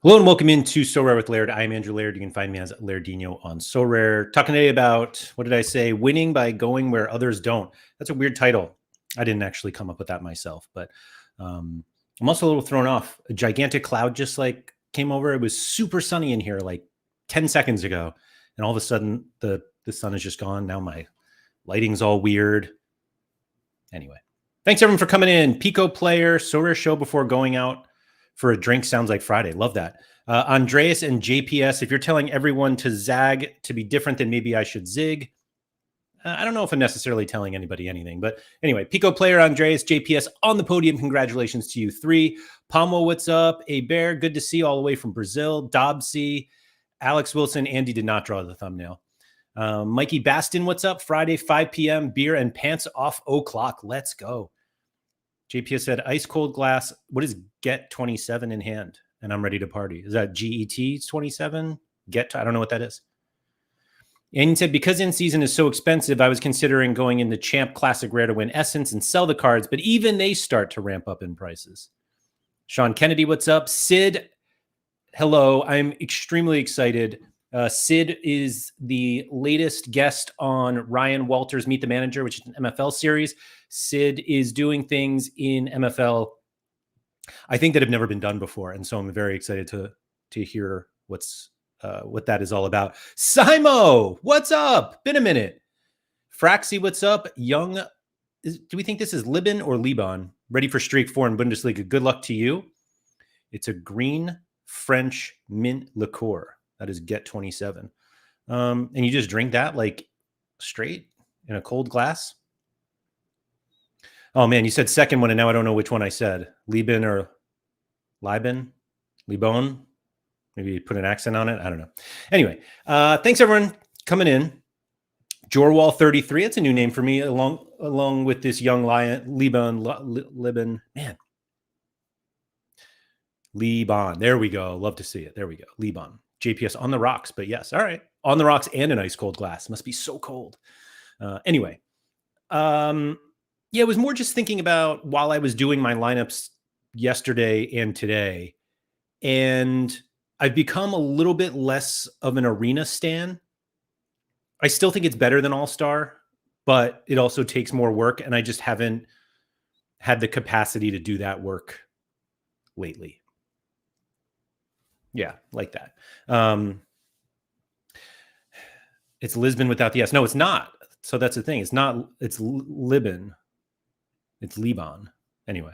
Hello and welcome into Sorare with Laird. I am Andrew Laird. You can find me as Lairdino on Sorare. Talking today about, what did I say? Winning by going where others don't. That's a weird title. I didn't actually come up with that myself, but I'm also a little thrown off. A gigantic cloud just like came over. It was super sunny in here like 10 seconds ago. And all of a sudden the sun is just gone. Now my lighting's all weird. Anyway, thanks everyone for coming in. Pico player, Sorare show before going out for a drink sounds like Friday. Love that. Andreas and JPS, if you're telling everyone to zag to be different, then maybe I should zig. I don't know if I'm necessarily telling anybody anything, but anyway, Pico player, Andreas, JPS on the podium. Congratulations to you three. Pomo, what's up? A Bear, good to see you all the way from Brazil. Dobbsy, Alex Wilson, Andy did not draw the thumbnail. Mikey Baston, what's up? Friday, 5 p.m. Beer and pants off o'clock. Let's go. JPS said, ice cold glass. What is get 27 in hand? And I'm ready to party. Is that GET 27? I don't know what that is. And he said, because in season is so expensive, I was considering going into Champ Classic Rare to win Essence and sell the cards, but even they start to ramp up in prices. Sean Kennedy, what's up? Sid, hello. I'm extremely excited. Sid is the latest guest on Ryan Walters' Meet the Manager, which is an MFL series. Sid is doing things in MFL, I think, that have never been done before. And so I'm very excited to hear what that is all about. Simo, what's up? Been a minute. Fraxi, what's up? Do we think this is Liban or Liban? Ready for Streak 4 in Bundesliga. Good luck to you. It's a green French mint liqueur. That is get 27. And you just drink that like straight in a cold glass? Oh man, you said second one and now I don't know which one I said. Liban or Liban? Libon? Maybe put an accent on it. I don't know. Anyway, thanks everyone coming in. Jorwall 33. That's a new name for me, along with this young lion, Liban. Man. Liban. There we go. Love to see it. There we go. Liban. JPS on the rocks, but yes. All right. On the rocks and an ice cold glass. Must be so cold. Anyway. Yeah, it was more just thinking about while I was doing my lineups yesterday and today, and I've become a little bit less of an arena stan. I still think it's better than All-Star, but it also takes more work, and I just haven't had the capacity to do that work lately. Yeah, like that. It's Lisbon without the S. No, it's not. So that's the thing. It's not. It's Liban. It's Liban. Anyway.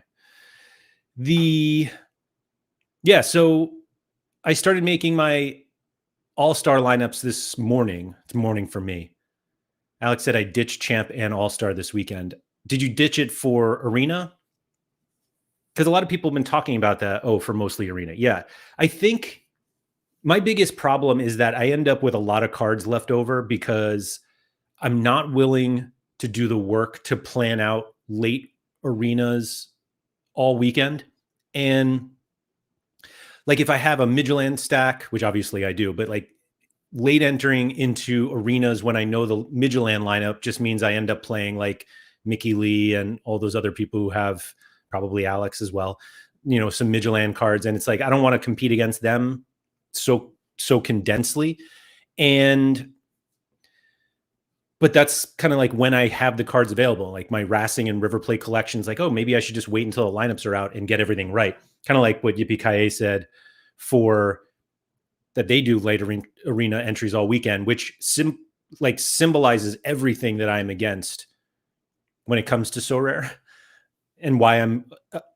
So I started making my All-Star lineups this morning. It's morning for me. Alex said I ditched Champ and All-Star this weekend. Did you ditch it for Arena? Because a lot of people have been talking about that. Oh, for mostly Arena. Yeah. I think my biggest problem is that I end up with a lot of cards left over because I'm not willing to do the work to plan out late arenas all weekend. And like if I have a Midland stack, which obviously I do, but like late entering into arenas when I know the Midland lineup just means I end up playing like Mickey Lee and all those other people who have, probably Alex as well, some Midland cards. And it's like, I don't want to compete against them so condensedly. But that's kind of like when I have the cards available, like my Racing and River Plate collections, like, oh, maybe I should just wait until the lineups are out and get everything right. Kind of like what Yippee Kaye said that they do later arena entries all weekend, which symbolizes everything that I'm against when it comes to Sorare and why I'm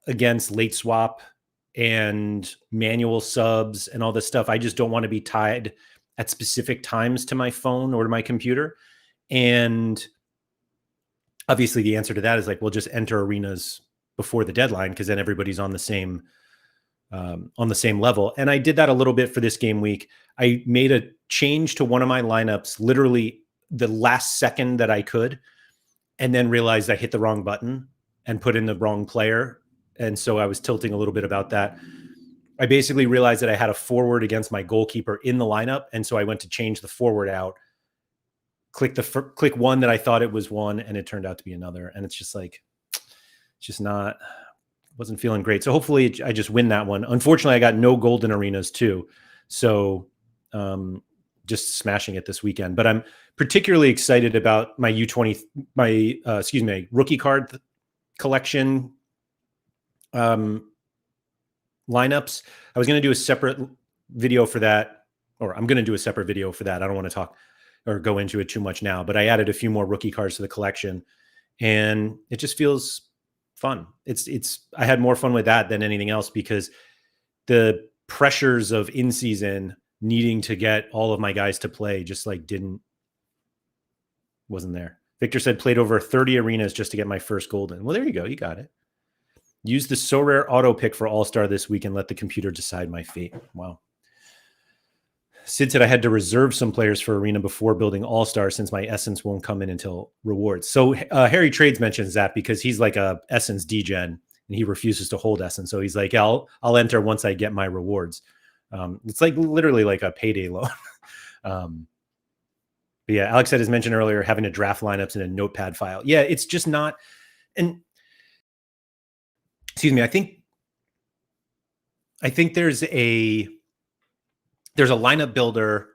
against late swap and manual subs and all this stuff. I just don't want to be tied at specific times to my phone or to my computer. And obviously the answer to that is like, we'll just enter arenas before the deadline because then everybody's on the same level. And I did that a little bit for this game week. I made a change to one of my lineups literally the last second that I could, and then realized I hit the wrong button and put in the wrong player. And so I was tilting a little bit about that. I basically realized that I had a forward against my goalkeeper in the lineup. And so I went to change the forward out, click one that I thought it was one, and it turned out to be another. And it's just like, it's just not wasn't feeling great. So hopefully I just win that one. Unfortunately, I got no golden arenas too. So just smashing it this weekend. But I'm particularly excited about my U20, my rookie card collection lineups. I was going to do a separate video for that, or I'm going to do a separate video for that. I don't want to talk or go into it too much now, but I added a few more rookie cards to the collection, and it just feels fun. I had more fun with that than anything else because the pressures of in season needing to get all of my guys to play just like wasn't there. Victor said played over 30 arenas just to get my first golden. Well, there you go. You got it. Use the Sorare auto pick for All-Star this week and let the computer decide my fate. Wow. Sid said I had to reserve some players for arena before building All-Star since my essence won't come in until rewards. So Harry Trades mentions that because he's like a essence degen and he refuses to hold essence. So he's like, I'll enter once I get my rewards. It's like literally like a payday loan. But yeah, Alex said, as mentioned earlier, having to draft lineups in a notepad file. Yeah, it's just not. And excuse me, I think there's a lineup builder.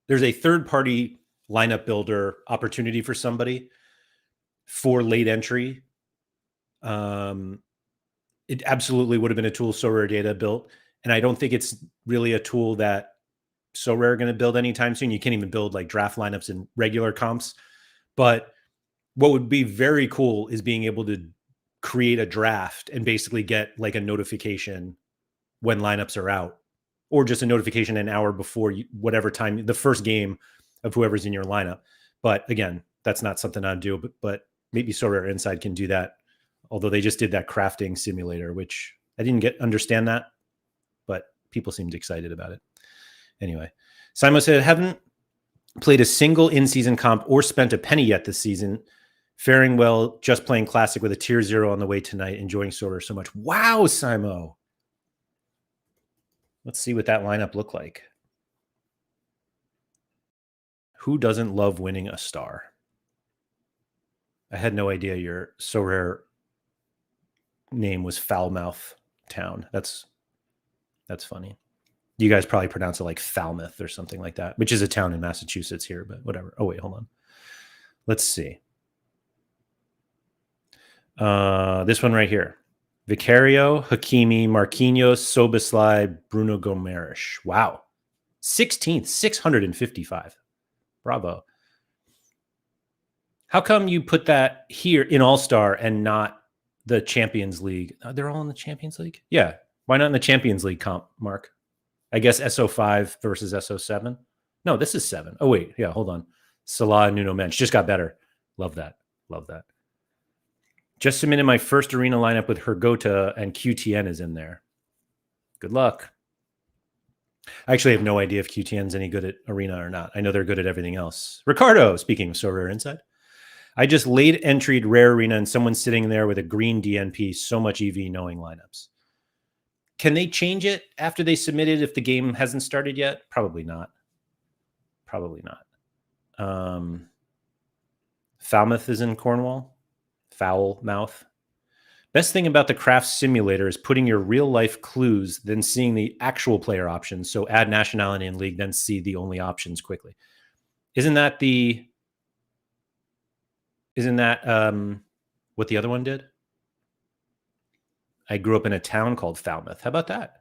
There's a third-party lineup builder opportunity for somebody for late entry. It absolutely would have been a tool Sorare Data built. And I don't think it's really a tool that Sorare are going to build anytime soon. You can't even build like draft lineups in regular comps. But what would be very cool is being able to create a draft and basically get like a notification when lineups are out, or just a notification an hour before whatever time, the first game of whoever's in your lineup. But again, that's not something I'd do, but maybe Sorare Inside can do that. Although they just did that crafting simulator, which I didn't understand that, but people seemed excited about it. Anyway, Simon said, haven't played a single in-season comp or spent a penny yet this season. Faring well, just playing Classic with a tier 0 on the way tonight. Enjoying Sorare so much. Wow, Simo. Let's see what that lineup looked like. Who doesn't love winning a star? I had no idea your Sorare name was Foulmouth Town. That's funny. You guys probably pronounce it like Falmouth or something like that, which is a town in Massachusetts here, but whatever. Oh, wait, hold on. Let's see. This one right here. Vicario, Hakimi, Marquinhos, Soboslai, Bruno Gomes. Wow. 16th, 655. Bravo. How come you put that here in All-Star and not the Champions League? They're all in the Champions League? Yeah. Why not in the Champions League comp, Mark? I guess SO5 versus SO7. No, this is 7. Oh, wait. Yeah, hold on. Salah and Nuno Mensch just got better. Love that. Love that. Just submitted my first arena lineup with Hergota, and QTN is in there. Good luck. I actually have no idea if QTN's any good at arena or not. I know they're good at everything else. Ricardo, speaking of Sorare Inside. I just late entried rare arena and someone's sitting there with a green DNP. So much EV knowing lineups. Can they change it after they submit it if the game hasn't started yet? Probably not. Probably not. Falmouth is in Cornwall. Foul mouth. Best thing about the craft simulator is putting your real life clues, then seeing the actual player options. So add nationality and league, then see the only options quickly. Isn't that what the other one did? I grew up in a town called Falmouth. How about that?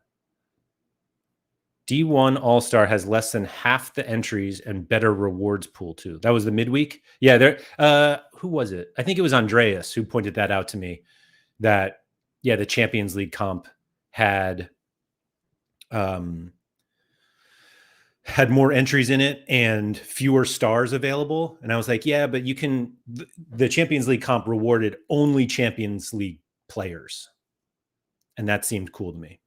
D1 All-Star has less than half the entries and better rewards pool too. That was the midweek. Yeah, there. Who was it? I think it was Andreas who pointed that out to me. That the Champions League comp had more entries in it and fewer stars available. And I was like, yeah, but you can. The Champions League comp rewarded only Champions League players, and that seemed cool to me.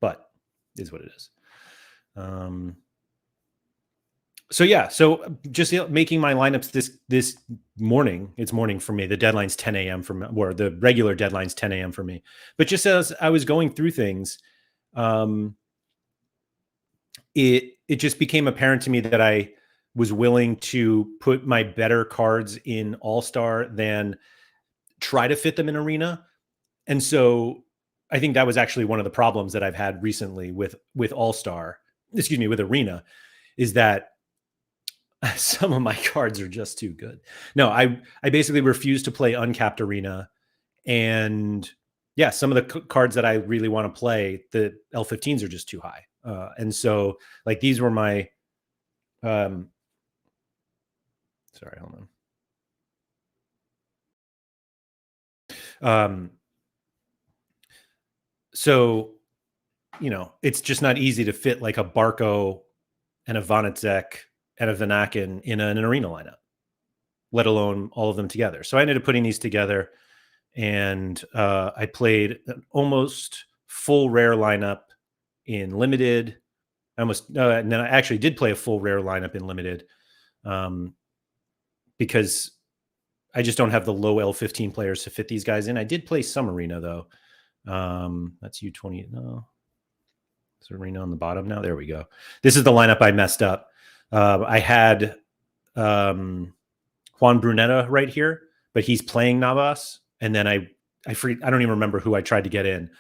But is what it is. So just making my lineups this morning. It's morning for me. The deadline's 10 a.m. or the regular deadline's 10 a.m. for me. But just as I was going through things, it just became apparent to me that I was willing to put my better cards in All-Star than try to fit them in Arena. And so I think that was actually one of the problems that I've had recently with All-Star, excuse me, with Arena, is that some of my cards are just too good. No, I basically refuse to play uncapped Arena, and yeah, some of the cards that I really want to play, the L15s are just too high. And so like these were my sorry, hold on. So, you know, it's just not easy to fit like a Barco and a Vonnetzek and a Vanaken in an arena lineup, let alone all of them together. So I ended up putting these together, and I played an almost full rare lineup in limited. And then I actually did play a full rare lineup in limited, because I just don't have the low L15 players to fit these guys in. I did play some arena though. That's U20. No, it's arena on the bottom now. There we go. This is the lineup I messed up. I had Juan Brunetta right here, but he's playing Navas, and then I don't even remember who I tried to get in,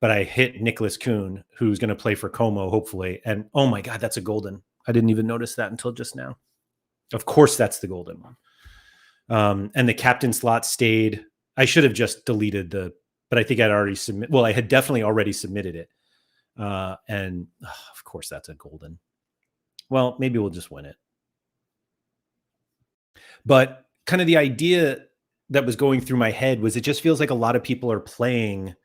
but I hit Nicholas Kuhn, who's going to play for Como, hopefully. And oh my God, that's a golden. I didn't even notice that until just now. Of course, that's the golden one. And the captain slot stayed. I should have just deleted but I think I'd already I had definitely already submitted it. And of course, that's a golden. Well, maybe we'll just win it. But kind of the idea that was going through my head was it just feels like a lot of people are playing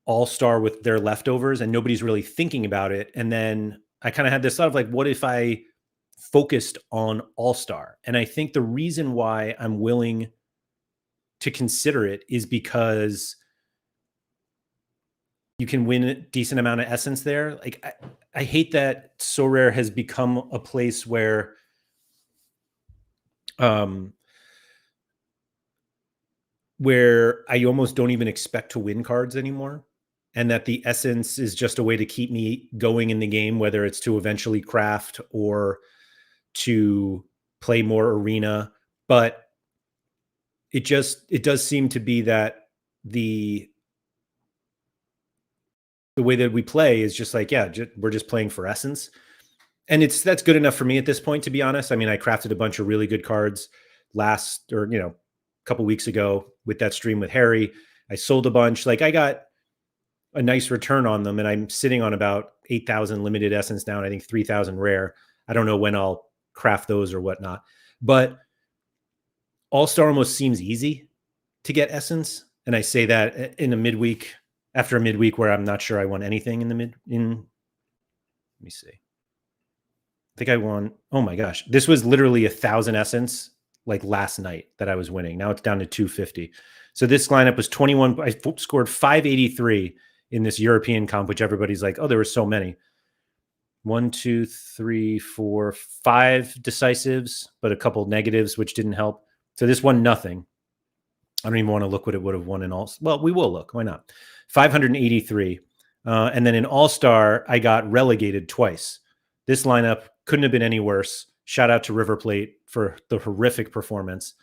All-Star with their leftovers and nobody's really thinking about it. And then I kind of had this thought of like, what if I focused on All-Star? And I think the reason why I'm willing to consider it is because you can win a decent amount of essence there. Like I hate that Sorare has become a place where where I almost don't even expect to win cards anymore. And that the essence is just a way to keep me going in the game, whether it's to eventually craft or to play more arena. But it does seem to be that the way that we play is just like, yeah, we're just playing for essence. And that's good enough for me at this point, to be honest. I mean, I crafted a bunch of really good cards a couple weeks ago with that stream with Harry. I sold a bunch. Like I got a nice return on them, and I'm sitting on about 8,000 limited essence now, and I think 3,000 rare. I don't know when I'll craft those or whatnot, but All-Star almost seems easy to get essence. And I say that in a midweek, after a midweek where I'm not sure I won anything in let me see. I think I won. Oh my gosh. This was literally 1,000 essence like last night that I was winning. Now it's down to 250. So this lineup was 21. I scored 583 in this European comp, which everybody's like, oh, there were so many. 1, 2, 3, 4, 5 decisives, but a couple negatives, which didn't help. So this won nothing. I don't even want to look what it would have won in all. Well, we will look. Why not? 583. And then in All-Star, I got relegated twice. This lineup couldn't have been any worse. Shout out to River Plate for the horrific performance.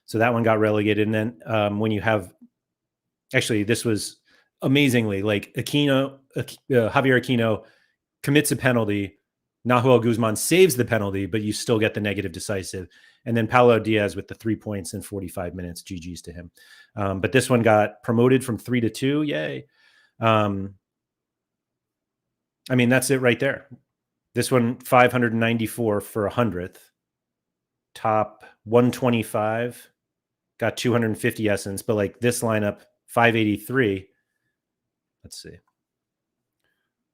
So that one got relegated. And then when you have, actually, this was amazingly like Javier Aquino commits a penalty. Nahuel Guzman saves the penalty, but you still get the negative decisive. And then Paulo Diaz with the 3 points in 45 minutes. GG's to him. But this one got promoted from 3 to 2. Yay. I mean, that's it right there. This one, 594 for 100th. Top 125. Got 250 essence. But like this lineup, 583. Let's see.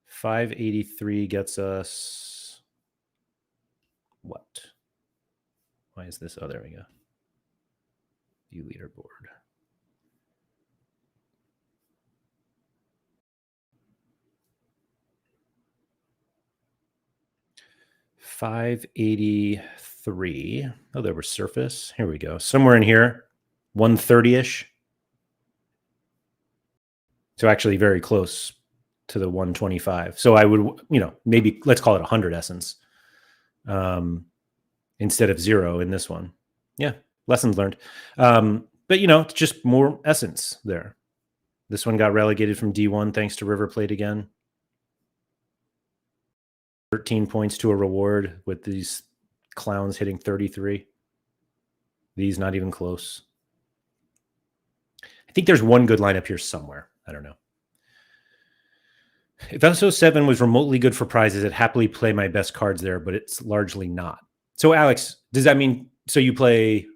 583 gets us what? Why is this? Oh, there we go. View leaderboard. $583. Oh, there was surface. Here we go. Somewhere in here, 130-ish. So actually very close to the 125. So I would, maybe let's call it 100 essence instead of 0 in this one. Yeah, lessons learned. But, it's just more essence there. This one got relegated from D1 thanks to River Plate again. 13 points to a reward with these clowns hitting 33. These not even close. I think there's one good lineup here somewhere. I don't know. If SO7 was remotely good for prizes, I'd happily play my best cards there, but it's largely not. So, Alex, does that mean you play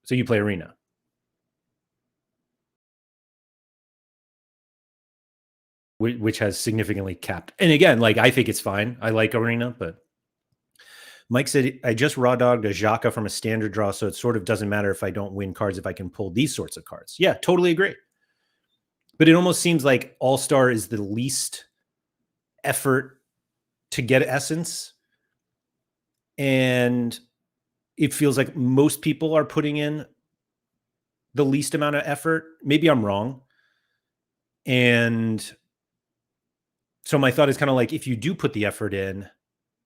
Arena? Which has significantly capped. And again, I think it's fine. I like Arena, but Mike said, I just raw dogged a Xhaka from a standard draw, so it sort of doesn't matter if I don't win cards if I can pull these sorts of cards. Yeah, totally agree. But it almost seems like All-Star is the least effort to get essence. And it feels like most people are putting in the least amount of effort. Maybe I'm wrong. And so my thought is kind of like, if you do put the effort in,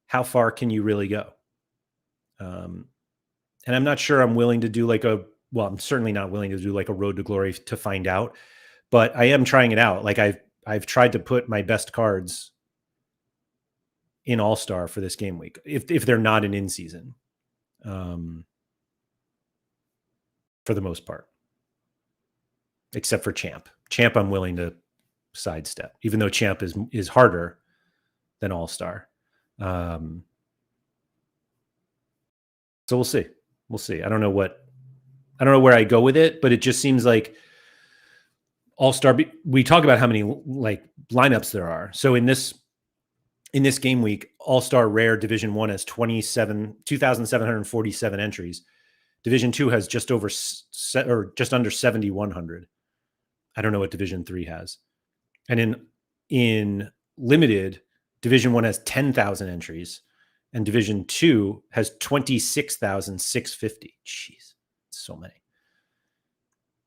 how far can you really go? And I'm not sure I'm willing to do I'm certainly not willing to do a Road to Glory to find out, but I am trying it out. I've tried to put my best cards in All-Star for this game week, if they're not an in-season, for the most part, except for Champ. Champ, I'm willing to sidestep, even though Champ is harder than All-Star. So we'll see. We'll see. I don't know where I go with it, but it just seems like All-Star. We talk about how many lineups there are. So in this game week, All-Star Rare Division 1 has 2,747 entries. Division 2 has just under 7,100. I don't know what Division 3 has. And in Limited, Division 1 has 10,000 entries, and Division 2 has 26,650. Jeez, so many.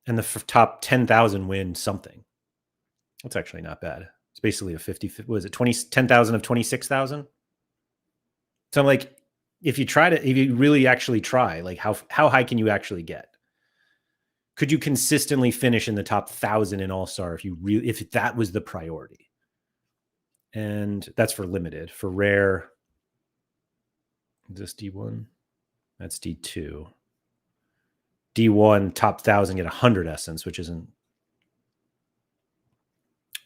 And the top 10,000 win something. That's actually not bad. It's basically a 50. Was it 10,000 of 26,000? So I'm like, if you really actually try, how high can you actually get? Could you consistently finish in the top 1,000 in All-Star if that was the priority? And that's for Limited. For Rare, is this D1? That's D2. D1 top 1,000 get 100 essence, which isn't.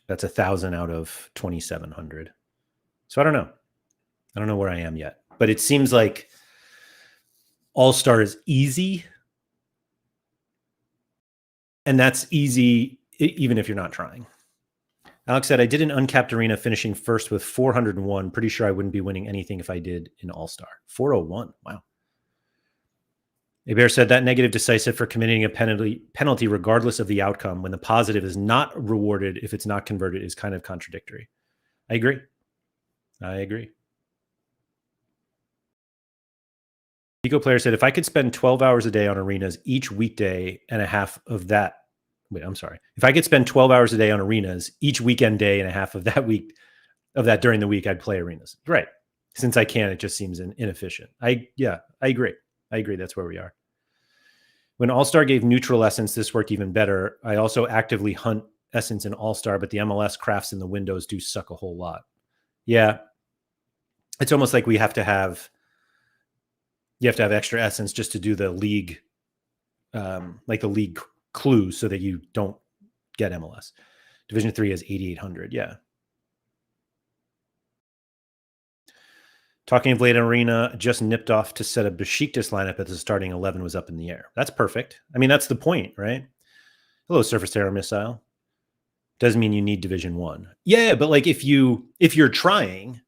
That's 1,000 out of 2,700. So I don't know. I don't know where I am yet, but it seems like All-Star is easy, and that's easy even if you're not trying. Alex said, I did an uncapped arena finishing first with 401. Pretty sure I wouldn't be winning anything if I did in All-Star. 401. Wow. Bear said that negative decisive for committing a penalty regardless of the outcome when the positive is not rewarded if it's not converted is kind of contradictory. I agree. Eco Player said, if I could spend 12 hours a day on arenas each weekday and a half of that. Wait, I'm sorry. If I could spend 12 hours a day on arenas each weekend day and a half of that during the week, I'd play arenas. Right. Since I can, it just seems inefficient. I agree. That's where we are. When All-Star gave neutral essence, this worked even better. I also actively hunt essence in All-Star, but the MLS crafts in the windows do suck a whole lot. Yeah. It's almost like you have to have extra essence just to do the League, the League clues so that you don't get MLS. Division 3 has 8,800. Yeah. Talking of late arena, just nipped off to set a Besiktas lineup at the starting 11 was up in the air. That's perfect. I mean, that's the point, right? Hello, Surface Terror Missile. Doesn't mean you need Division 1. Yeah, but if you're trying,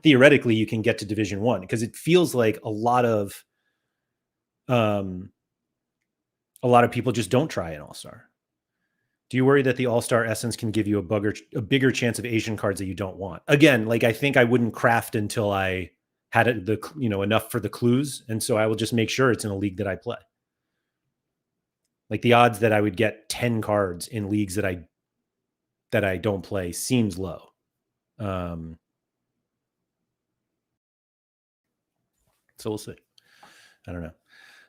theoretically you can get to Division 1 because it feels like a lot of people just don't try an All-Star. Do you worry that the All-Star essence can give you a bigger chance of Asian cards that you don't want? Again, I think I wouldn't craft until I had enough for the clues, and so I will just make sure it's in a league that I play. The odds that I would get 10 cards in leagues that I don't play seems low. So we'll see. I don't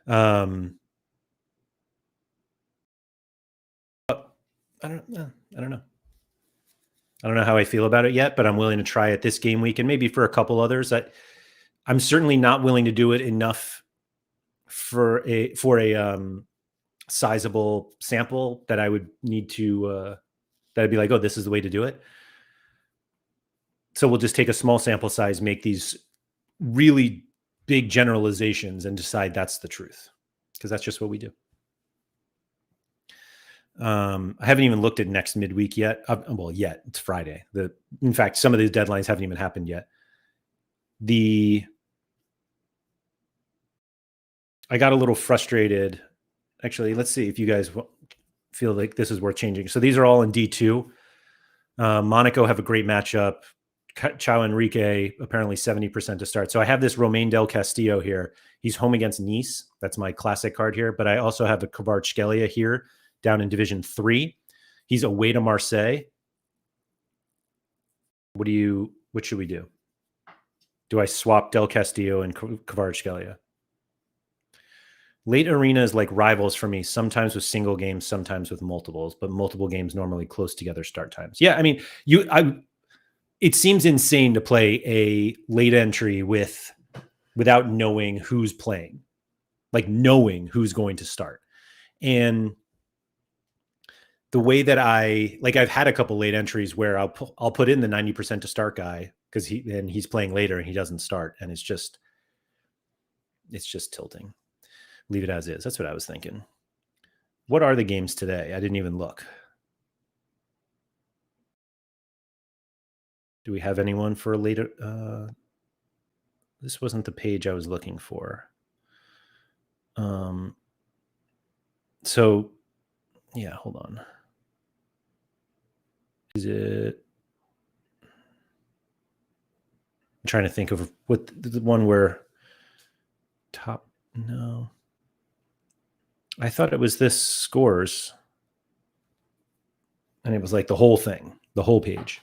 know. I don't know. I don't know. I don't know how I feel about it yet, but I'm willing to try it this game week and maybe for a couple others. I'm certainly not willing to do it enough for a sizable sample that I would need to that I'd be like, oh, this is the way to do it. So we'll just take a small sample size, make these really big generalizations, and decide that's the truth, because that's just what we do. I haven't even looked at next midweek yet. Well, yet it's Friday. In fact, some of these deadlines haven't even happened yet. I got a little frustrated. Actually, let's see if you guys feel like this is worth changing. So these are all in D2. Monaco have a great matchup. Chao Enrique, apparently 70% to start. So I have this Romain Del Castillo here. He's home against Nice. That's my classic card here. But I also have a Kvaratskhelia here down in Division 3. He's away to Marseille. What should we do? Do I swap Del Castillo and Kvaratskhelia? Late arena is like rivals for me, sometimes with single games, sometimes with multiples, but multiple games normally close together start times. Yeah, I mean, it seems insane to play a late entry without knowing who's playing, like knowing who's going to start. And the way that I've had a couple late entries where I'll put in the 90% to start guy because he's playing later and he doesn't start, and it's just tilting. Leave it as is. That's what I was thinking. What are the games today? I didn't even look. Do we have anyone for a later? This wasn't the page I was looking for. So, yeah, hold on. Is it? I'm trying to think of what the one where top. No. I thought it was this scores. And it was like the whole thing, the whole page.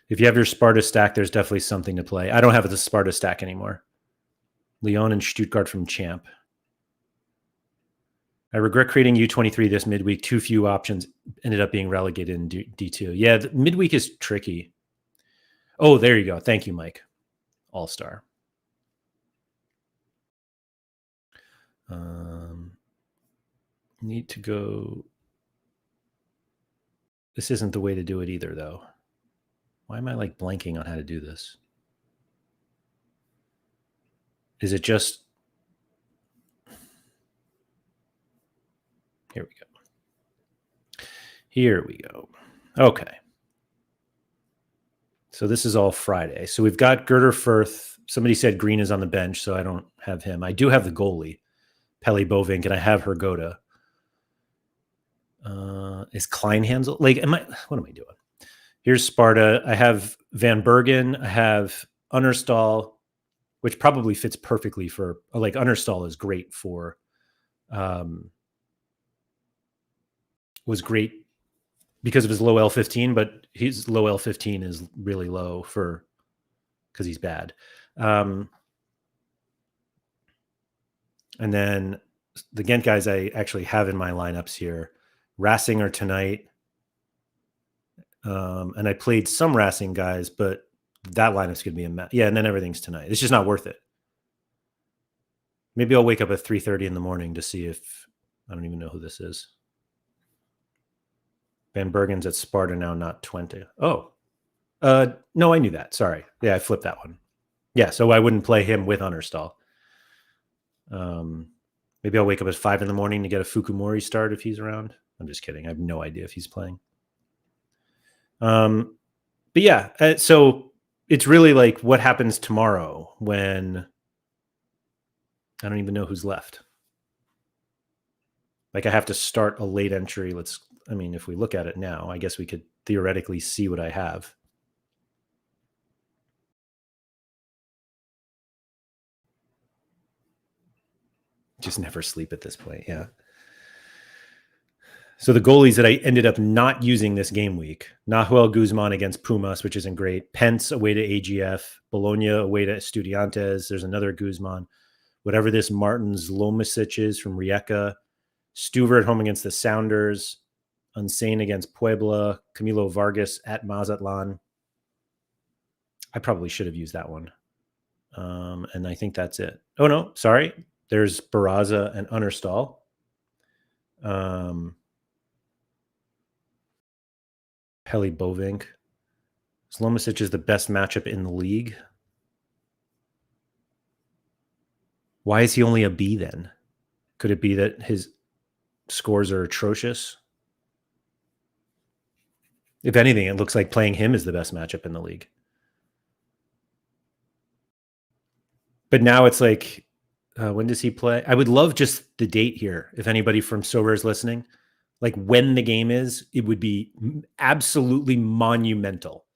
If you have your Sparta stack, there's definitely something to play. I don't have the Sparta stack anymore. Lyon and Stuttgart from Champ. I regret creating U23 this midweek. Too few options, ended up being relegated in D2. Yeah, the midweek is tricky. Oh, there you go. Thank you, Mike. All-star. Need to go. This isn't the way to do it either, though. Why am I like blanking on how to do this? Is it just... Here we go. Here we go. Okay. So this is all Friday. So we've got Girder Firth. Somebody said Green is on the bench, so I don't have him. I do have the goalie, Pelle Bovink, and I have Hergoda. Is Kleinhansel... Like, what am I doing? Here's Sparta. I have Van Bergen. I have Unnerstal, which probably fits perfectly for... Like, Unnerstal is great for... was great because of his low L15, but his low L15 is really low because he's bad. And then the Ghent guys I actually have in my lineups here. Rassinger tonight. And I played some Racing guys, but that lineup's going to be a mess. Yeah, and then everything's tonight. It's just not worth it. Maybe I'll wake up at 3:30 in the morning to see if... I don't even know who this is. Van Bergen's at Sparta now, not 20. Oh. No, I knew that. Sorry. Yeah, I flipped that one. Yeah, so I wouldn't play him with Unnerstal. Maybe I'll wake up at 5 in the morning to get a Fukumori start if he's around. I'm just kidding. I have no idea if he's playing. But yeah, so it's really like what happens tomorrow when I don't even know who's left. Like I have to start a late entry. If we look at it now, I guess we could theoretically see what I have. Just never sleep at this point. Yeah. So the goalies that I ended up not using this game week: Nahuel Guzman against Pumas, which isn't great. Pence away to AGF. Bologna away to Estudiantes. There's another Guzman. Whatever this Martins Lomasic is from Rijeka. Stuver at home against the Sounders. Unsane against Puebla. Camilo Vargas at Mazatlan. I probably should have used that one. And I think that's it. Oh, no, sorry. There's Barraza and Unnerstal. Heli Bovink. Slomisic is the best matchup in the league. Why is he only a B then? Could it be that his scores are atrocious? If anything, it looks like playing him is the best matchup in the league. But now it's like, when does he play? I would love just the date here. If anybody from Sorare is listening, like when the game is, it would be absolutely monumental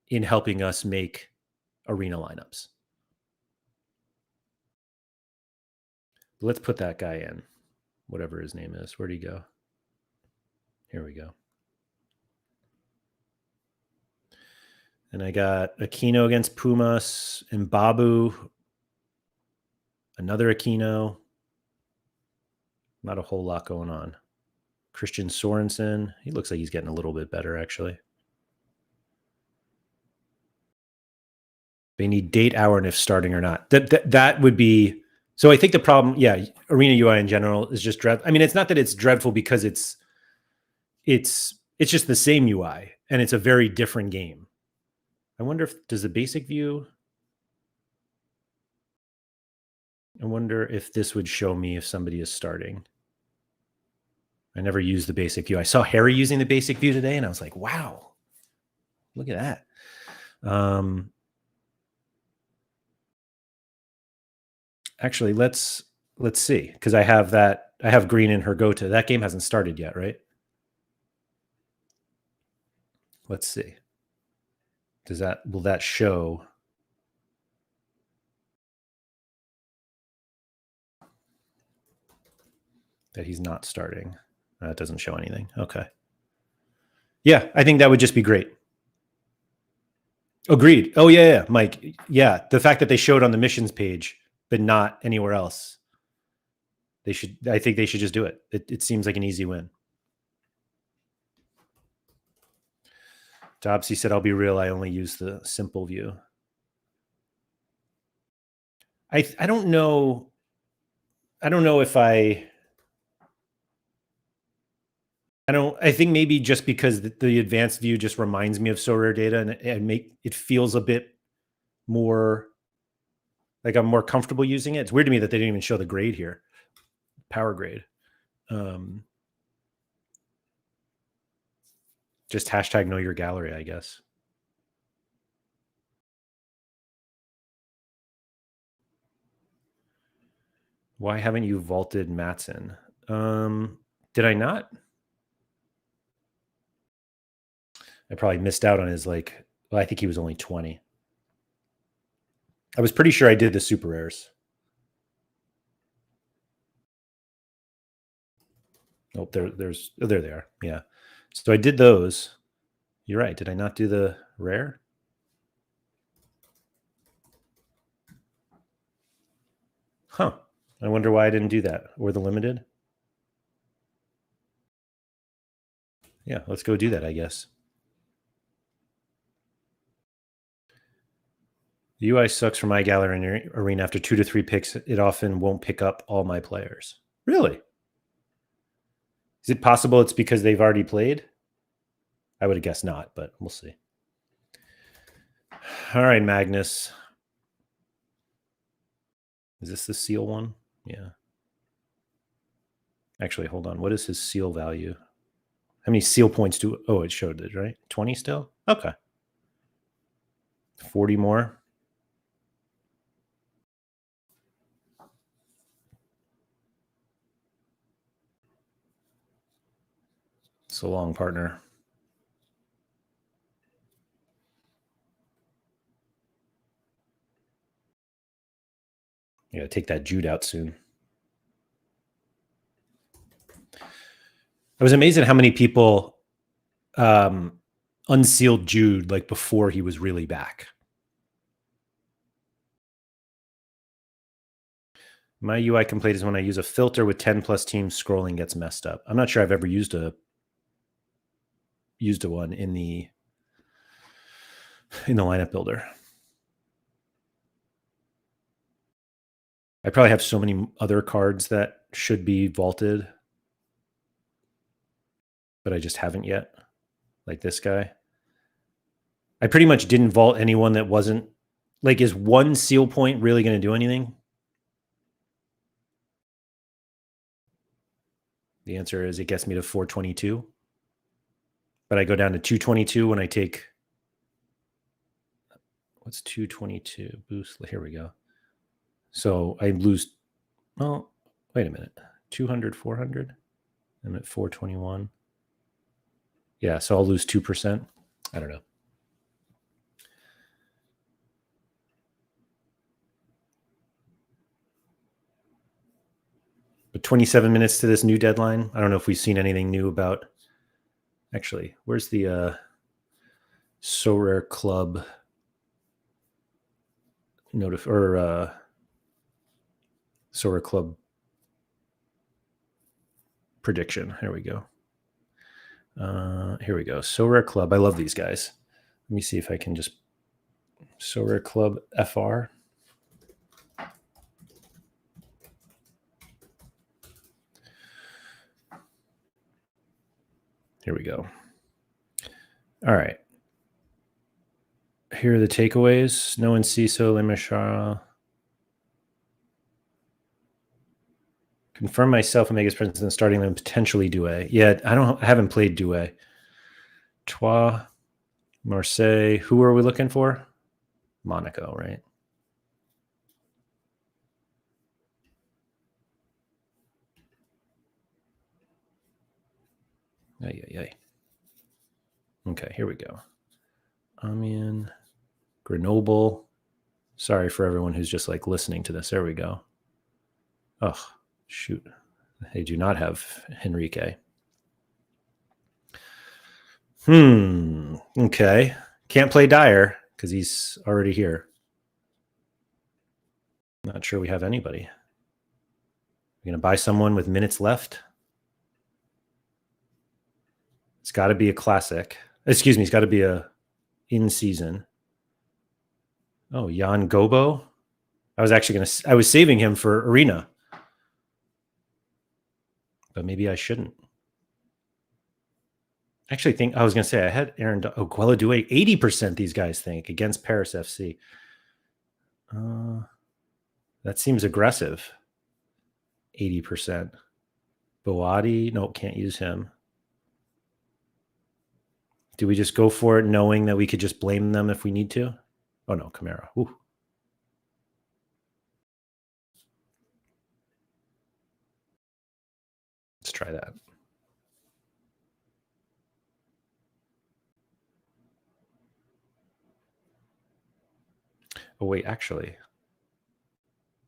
in helping us make arena lineups. Let's put that guy in, whatever his name is. Where'd he go? Here we go. And I got Aquino against Pumas and Babu. Another Aquino. Not a whole lot going on. Christian Sorensen. He looks like he's getting a little bit better, actually. They need date, hour, and if starting or not. That would be... So I think the problem, yeah, Arena UI in general is just dreadful. I mean, it's not that it's dreadful because it's just the same UI, and it's a very different game. I wonder if, does the basic view... I wonder if this would show me if somebody is starting. I never used the basic view. I saw Harry using the basic view today, and I was like, wow, look at that. Actually, let's see, because I have Green in Hergota. That game hasn't started yet, right? Let's see. Will that show? That he's not starting. That doesn't show anything. Okay. Yeah, I think that would just be great. Agreed. Oh, yeah, Mike. Yeah, the fact that they showed on the missions page, but not anywhere else. I think they should just do it. It seems like an easy win. Dobbsy said, I'll be real. I only use the simple view. I don't know. I don't know if I think maybe just because the advanced view just reminds me of Sorare data, and it feels a bit more like I'm more comfortable using it. It's weird to me that they didn't even show the grade here, power grade. Just hashtag know your gallery, I guess. Why haven't you vaulted Matson? Did I not? I probably missed out on his well, I think he was only 20. I was pretty sure I did the super rares. Oh, there they are. Yeah. So I did those. You're right. Did I not do the rare? Huh. I wonder why I didn't do that. Or the limited? Yeah, let's go do that, I guess. The UI sucks for my gallery in arena. After 2 to 3 picks, it often won't pick up all my players. Really? Is it possible it's because they've already played? I would have guessed not, but we'll see. All right, Magnus. Is this the seal one? Yeah. Actually, hold on. What is his seal value? How many seal points do... Oh, it showed it, right? 20 still? Okay. 40 more. So long, partner. You gotta take that Jude out soon. I was amazed at how many people unsealed Jude before he was really back. My UI complaint is when I use a filter with 10 plus teams, scrolling gets messed up. I'm not sure I've ever used a used one in the lineup builder. I probably have so many other cards that should be vaulted, but I just haven't yet. Like this guy. I pretty much didn't vault anyone that wasn't like, is one seal point really going to do anything? The answer is it gets me to 422. But I go down to 222 when I take, what's 222 boost? Here we go. So I lose, well, wait a minute. 200, 400. I'm at 421. Yeah, so I'll lose 2%. I don't know. But 27 minutes to this new deadline. I don't know if we've seen anything new about. Actually, where's the Sorare Club Sorare Club prediction? Here we go. Here we go. Sorare Club. I love these guys. Let me see if I can just Sorare Club FR. Here we go. All right. Here are the takeaways. No Enciso, Lemashara. Confirm myself Omega's presence in starting them, potentially Douai. Yeah, I haven't played Douai. Troyes, Marseille. Who are we looking for? Monaco, right? Ay. Okay, here we go. Amiens, Grenoble. Sorry for everyone who's just like listening to this. There we go. Oh, shoot. They do not have Henrique. Okay. Can't play Dyer because he's already here. Not sure we have anybody. We're going to buy someone with minutes left. It's got to be a classic. Excuse me. It's got to be a in season. Oh, Jan Gobo. I was saving him for Arena. But maybe I shouldn't. Actually, I was going to say I had Aaron Guella Douai 80%. These guys think against Paris FC. That seems aggressive. 80%. Boadi, nope, can't use him. Do we just go for it knowing that we could just blame them if we need to? Oh no, Camara. Ooh. Let's try that. Oh wait, actually.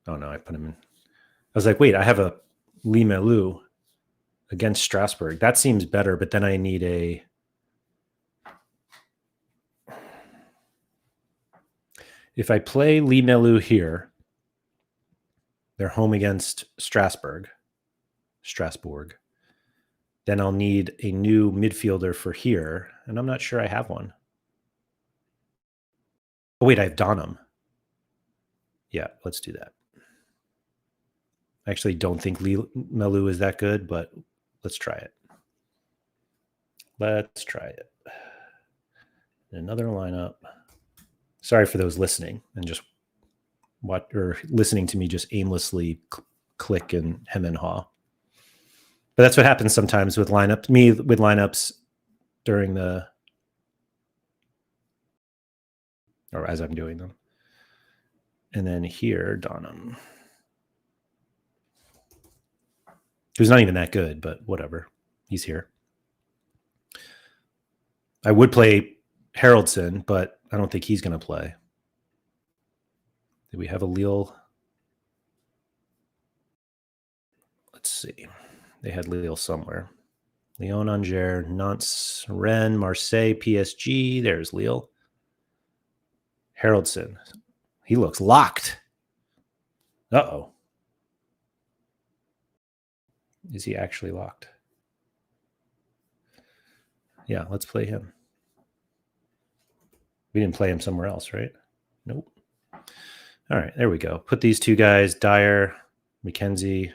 Oh no, I put him in. I was like, wait, I have a Limelu against Strasbourg. That seems better, but then I need a. If I play Limelu here, they're home against Strasbourg. Then I'll need a new midfielder for here, and I'm not sure I have one. Oh wait, I have Donham. Yeah, let's do that. I actually don't think Melu is that good, but let's try it. Let's try it. Another lineup. Sorry for those listening and just listening to me just aimlessly click and hem and haw. But that's what happens sometimes with lineups during the, or as I'm doing them. And then here, Donham. Who's not even that good, but whatever. He's here. I would play Haraldson, but I don't think he's going to play. Do we have a Lille? Let's see. They had Lille somewhere. Lyon, Angers, Nantes, Rennes, Marseille, PSG. There's Lille. Haraldson. He looks locked. Uh-oh. Is he actually locked? Yeah, let's play him. We didn't play him somewhere else, right? Nope. All right, there we go. Put these two guys, Dyer, McKenzie,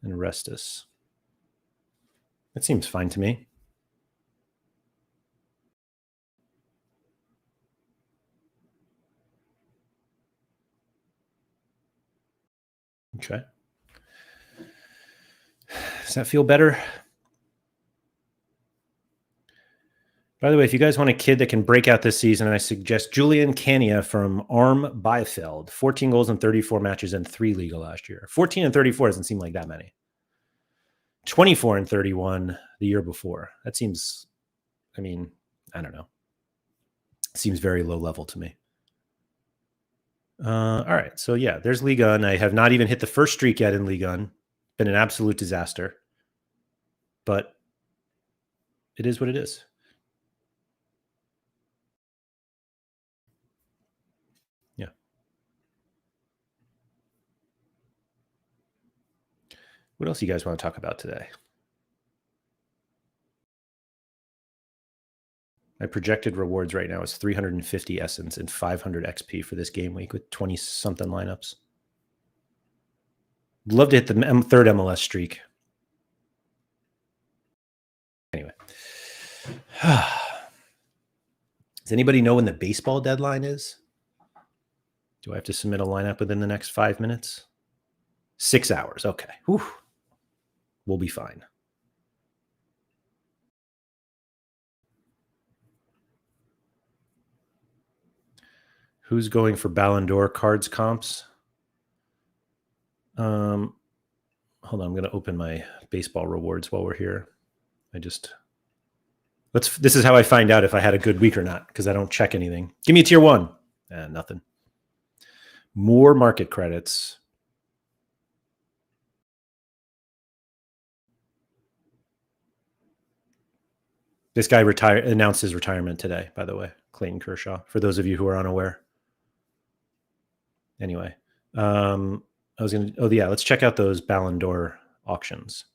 and Restus. That seems fine to me. Okay. Does that feel better? By the way, if you guys want a kid that can break out this season, I suggest Julian Cania from Arm Biefeld. 14 goals in 34 matches and 3 Ligue last year. 14 and 34 doesn't seem like that many. 24 and 31 the year before. That seems, I mean, I don't know. Seems very low level to me. All right. So, yeah, there's Ligue 1. I have not even hit the first streak yet in Ligue 1. Been an absolute disaster. But it is what it is. Yeah. What else do you guys want to talk about today? My projected rewards right now is 350 essence and 500 XP for this game week with 20-something lineups. Love to hit the third MLS streak. Anyway. Does anybody know when the baseball deadline is? Do I have to submit a lineup within the next 5 minutes? 6 hours. Okay. Whew. We'll be fine. Who's going for Ballon d'Or cards comps? Hold on. I'm going to open my baseball rewards while we're here. This is how I find out if I had a good week or not, because I don't check anything. Give me a tier 1. Nothing. More market credits. This guy announced his retirement today, by the way, Clayton Kershaw, for those of you who are unaware. Anyway, let's check out those Ballon d'Or auctions.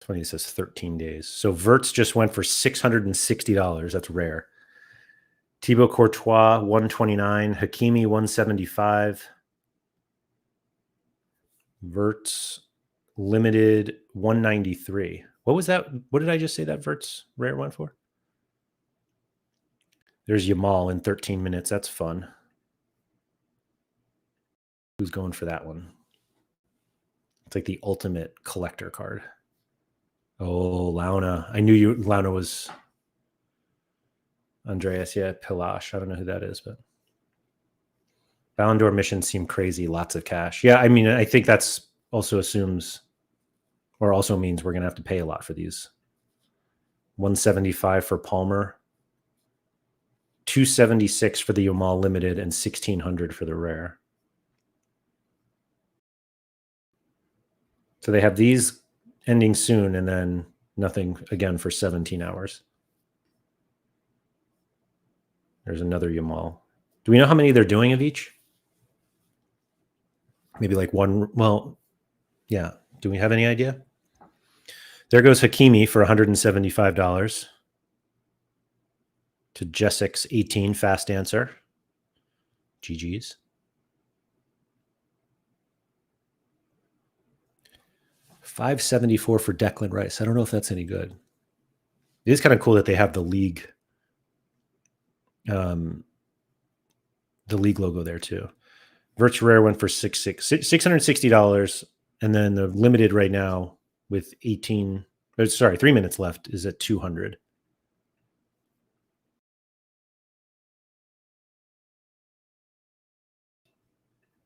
It says 13 days. So Verts just went for $660. That's rare. Thibaut Courtois, 129. Hakimi, 175. Verts limited, 193. What was that? What did I just say that Verts rare went for? There's Yamal in 13 minutes. That's fun. Who's going for that one? It's like the ultimate collector card. Oh, Launa. I knew Launa was Andreas. Yeah, Pilash. I don't know who that is, but Ballon d'Or missions seem crazy. Lots of cash. Yeah, I mean, I think that's also assumes or also means we're going to have to pay a lot for these. 175 for Palmer. 276 for the Yamal limited and 1600 for the rare. So they have these ending soon and then nothing again for 17 hours. There's another Yamal. Do we know how many they're doing of each? Maybe like one. Well, yeah. Do we have any idea? There goes Hakimi for $175. To Jessix 18, fast answer. GG's. $574 for Declan Rice. I don't know if that's any good. It is kind of cool that they have the Ligue logo there too. Virtual Rare went for $660, and then the limited right now with 3 minutes left is at 200.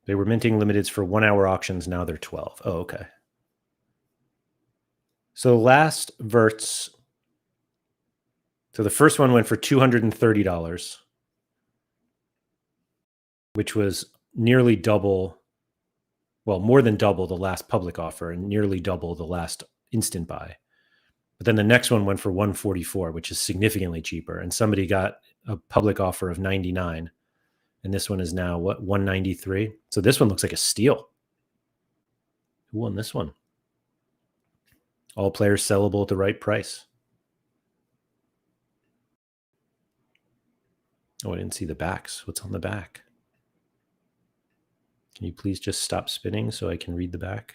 They were minting limiteds for 1 hour auctions. Now they're 12. Oh, okay. So last Verts. So the first one went for $230, which was nearly double, well, more than double the last public offer and nearly double the last instant buy. But then the next one went for $144, which is significantly cheaper. And somebody got a public offer of $99. And this one is now, $193? So this one looks like a steal. Who won this one? All players sellable at the right price. Oh, I didn't see the backs. What's on the back? Can you please just stop spinning so I can read the back?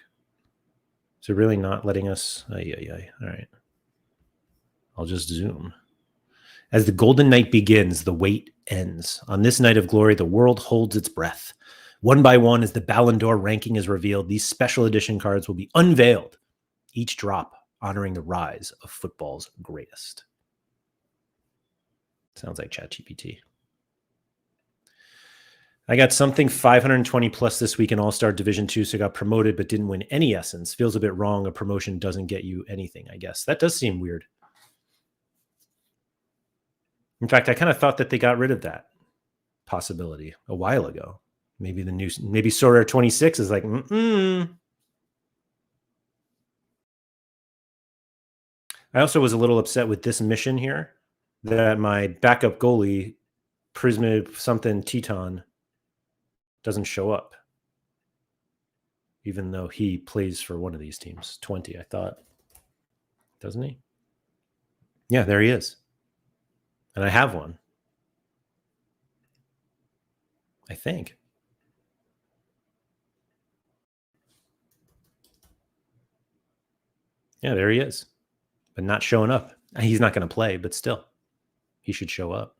Is it really not letting us? All right. I'll just zoom. As the golden night begins, the wait ends. On this night of glory, the world holds its breath. One by one, as the Ballon d'Or ranking is revealed, these special edition cards will be unveiled, each drop honoring the rise of football's greatest. Sounds like ChatGPT. I got something 520 plus this week in All-Star Division 2, so got promoted but didn't win any essence. Feels a bit wrong. A promotion doesn't get you anything, I guess. That does seem weird. In fact, I kind of thought that they got rid of that possibility a while ago. Maybe Sorare 26 is like, I also was a little upset with this mission here that my backup goalie, Prisma something Teton, doesn't show up. Even though he plays for one of these teams. 20, I thought. Doesn't he? Yeah, there he is. And I have one. I think. Yeah, there he is. But not showing up. He's not going to play, but still. He should show up.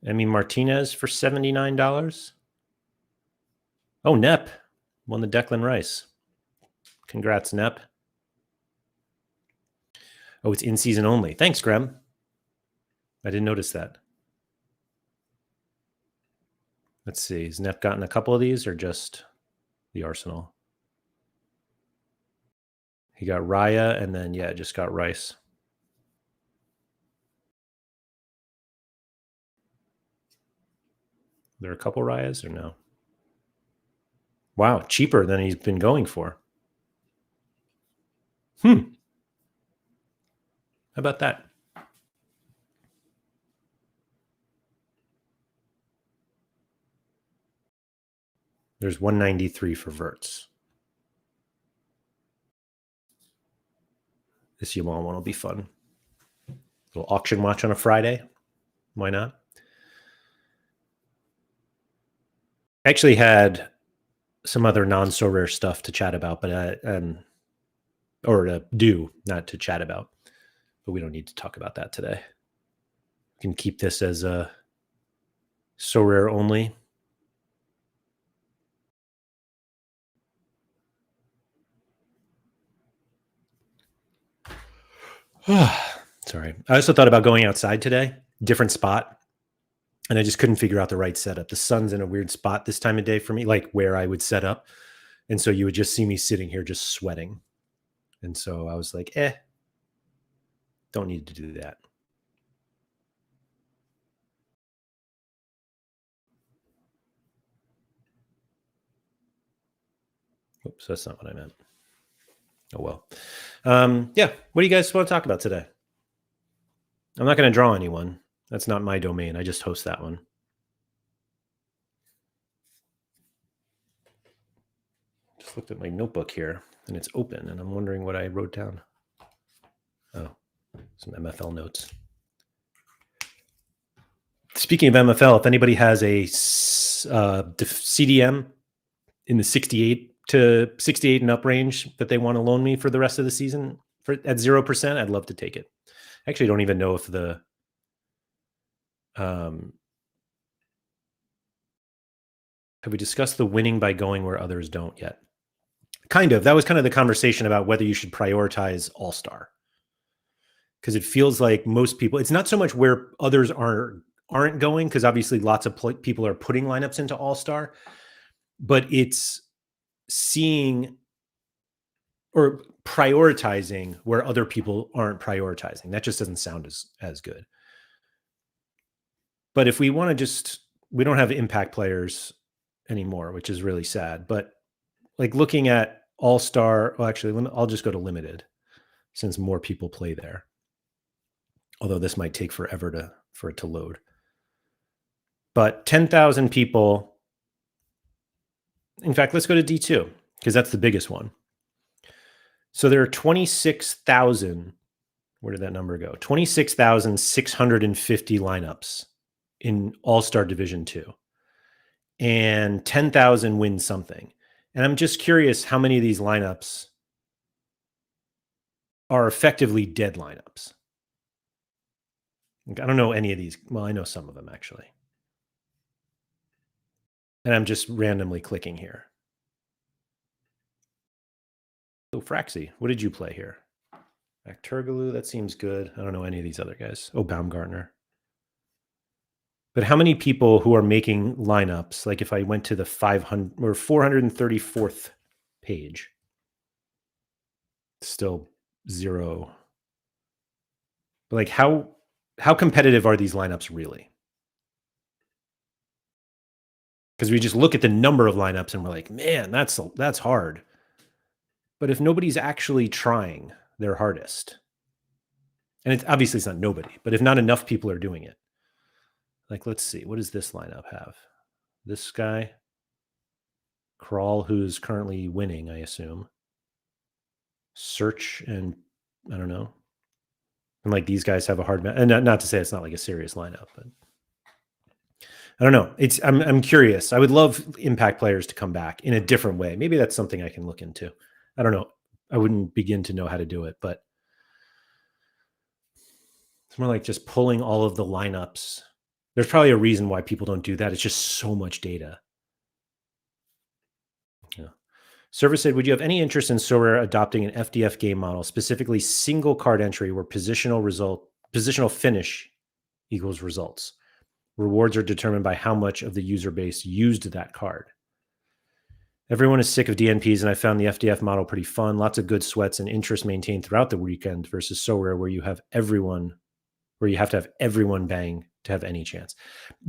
I mean, Martinez for $79. Oh, Nep won the Declan Rice. Congrats, Nep. Oh, it's in season only. Thanks, Graham. I didn't notice that. Let's see. Has Nep gotten a couple of these or just the Arsenal? He got Raya and then, yeah, just got Rice. There are a couple Rayas or no? Wow, cheaper than he's been going for. How about that? There's 193 for Verts. This Yamal one will be fun. Little auction watch on a Friday. Why not? I actually had some other non-Sorare stuff to chat about, but or to do, not to chat about. But we don't need to talk about that today. We can keep this as a Sorare only. Sorry. I also thought about going outside today, different spot. And I just couldn't figure out the right setup. The sun's in a weird spot this time of day for me, like where I would set up. And so you would just see me sitting here just sweating. And so I was like, don't need to do that. Oops, that's not what I meant. Oh, well. Yeah, what do you guys want to talk about today? I'm not going to draw anyone. That's not my domain. I just host that one. Just looked at my notebook here, and it's open, and I'm wondering what I wrote down. Oh, some MFL notes. Speaking of MFL, if anybody has a CDM in the 68 and up range that they want to loan me for the rest of the season at 0%, I'd love to take it. I actually don't even know if the have we discussed the winning by going where others don't yet? Kind of. That was kind of the conversation about whether you should prioritize All-Star. Because it feels like most people, it's not so much where others aren't going, because obviously lots of people are putting lineups into All-Star, but it's seeing or prioritizing where other people aren't prioritizing. That just doesn't sound as good. But if we want to we don't have impact players anymore, which is really sad. But like looking at All-Star, well, actually, I'll just go to limited since more people play there. Although this might take forever for it to load. But 10,000 people. In fact, let's go to D2. because that's the biggest one. So there are 26,000. Where did that number go? 26,650 lineups in All-Star Division 2, and 10,000 win something. And I'm just curious how many of these lineups are effectively dead lineups. I don't know any of these. Well, I know some of them actually. And I'm just randomly clicking here. Oh, Fraxi, what did you play here? Turgaloo, that seems good. I don't know any of these other guys. Oh, Baumgartner. But how many people who are making lineups, like if I went to the 500 or 434th page, still zero. But like how competitive are these lineups really? Because we just look at the number of lineups and we're like, man, that's hard. But if nobody's actually trying their hardest, and it's obviously it's not nobody, but if not enough people are doing it, like let's see, what does this lineup have? This guy, Crawl, who's currently winning, I assume. Search and I don't know. And like these guys have a hard and not to say it's not like a serious lineup, but I don't know. I'm curious. I would love impact players to come back in a different way. Maybe that's something I can look into. I don't know. I wouldn't begin to know how to do it, but it's more like just pulling all of the lineups. There's probably a reason why people don't do that. It's just so much data. Yeah. Server said, would you have any interest in Sorare adopting an FDF game model, specifically single card entry where positional finish equals results? Rewards are determined by how much of the user base used that card. Everyone is sick of DNPs, and I found the FDF model pretty fun. Lots of good sweats and interest maintained throughout the weekend versus Sorare, where you have to have everyone bang to have any chance.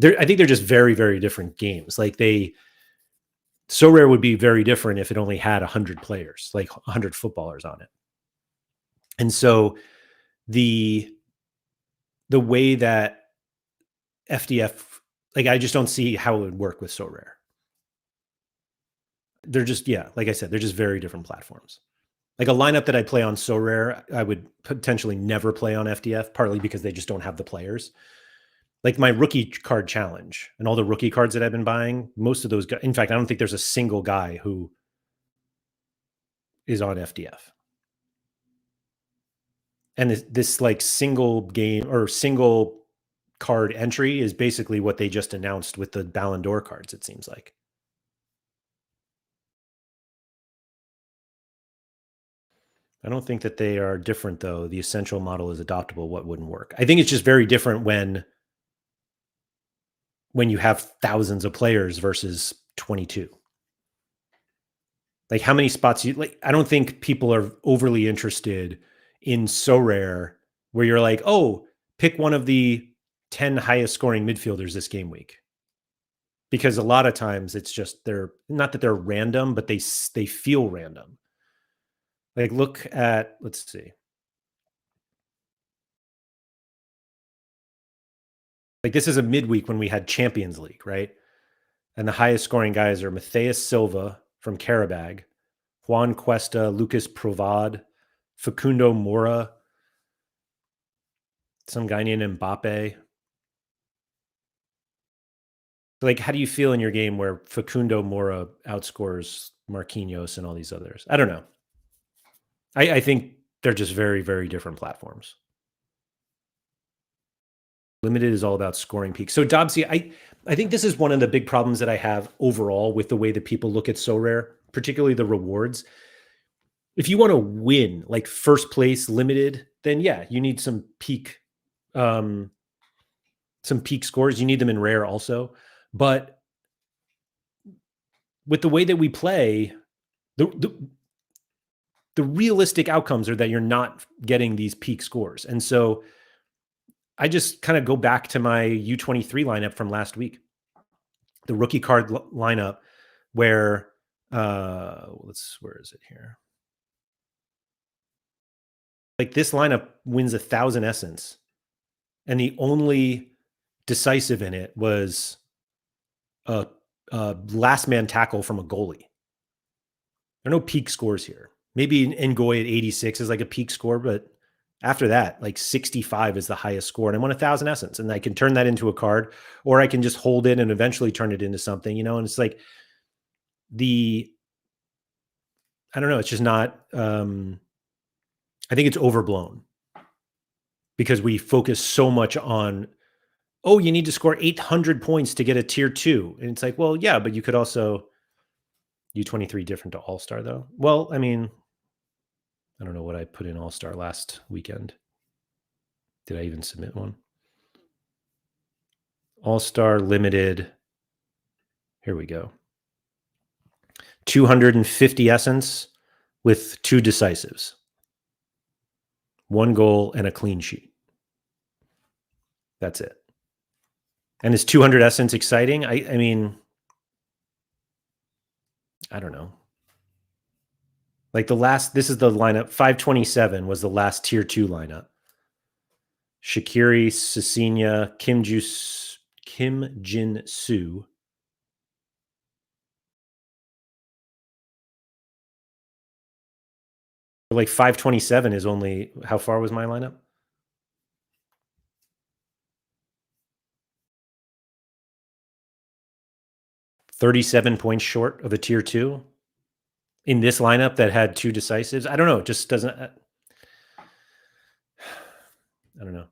I think they're just very, very different games. Like Sorare would be very different if it only had 100 players, like 100 footballers on it. And so the way that FDF, like I just don't see how it would work with Sorare. They're just, like I said, they're just very different platforms. Like a lineup that I play on Sorare, I would potentially never play on FDF, partly because they just don't have the players. Like my rookie card challenge and all the rookie cards that I've been buying, most of those guys, in fact, I don't think there's a single guy who is on FDF. And this like single game or single card entry is basically what they just announced with the Ballon d'Or cards, it seems like. I don't think that they are different, though. The essential model is adoptable. What wouldn't work? I think it's just very different when you have thousands of players versus 22. Like how many spots I don't think people are overly interested in Sorare where you're like, oh, pick one of the 10 highest scoring midfielders this game week. Because a lot of times it's just they're not that they're random, but they feel random. Like look at, let's see. Like this is a midweek when we had Champions League, right? And the highest scoring guys are Matheus Silva from Karabag, Juan Cuesta, Lucas Provad, Facundo Mora, some guy named Mbappe. Like, how do you feel in your game where Facundo Mora outscores Marquinhos and all these others? I don't know. I think they're just very, very different platforms. Limited is all about scoring peaks. So Dobbsy, I think this is one of the big problems that I have overall with the way that people look at Sorare, particularly the rewards. If you want to win like first place limited, then yeah, you need some peak scores. You need them in rare also. But with the way that we play, the realistic outcomes are that you're not getting these peak scores. And so I just kind of go back to my U23 lineup from last week, the rookie card lineup where where is it here? Like this lineup wins 1,000 essence. And the only decisive in it was a last man tackle from a goalie. There are no peak scores here. Maybe Ngoy at 86 is like a peak score, but after that, like 65 is the highest score. And I want 1,000 essence. And I can turn that into a card, or I can just hold it and eventually turn it into something, you know? And it's like I don't know, it's just not, I think it's overblown because we focus so much on, oh, you need to score 800 points to get a tier 2. And it's like, well, yeah, but you could also U23 different to All-Star though. Well, I mean, I don't know what I put in All-Star last weekend. Did I even submit one? All-Star limited. Here we go. 250 essence with 2 decisives. 1 goal and a clean sheet. That's it. And is 200 essence exciting? I mean, I don't know. Like this is the lineup. 527 was the last tier 2 lineup. Shaqiri, Cecilia, Kim Jin Soo. Like 527 is only, how far was my lineup? 37 points short of a tier 2 in this lineup that had 2 decisives. I don't know. It just doesn't. I don't know.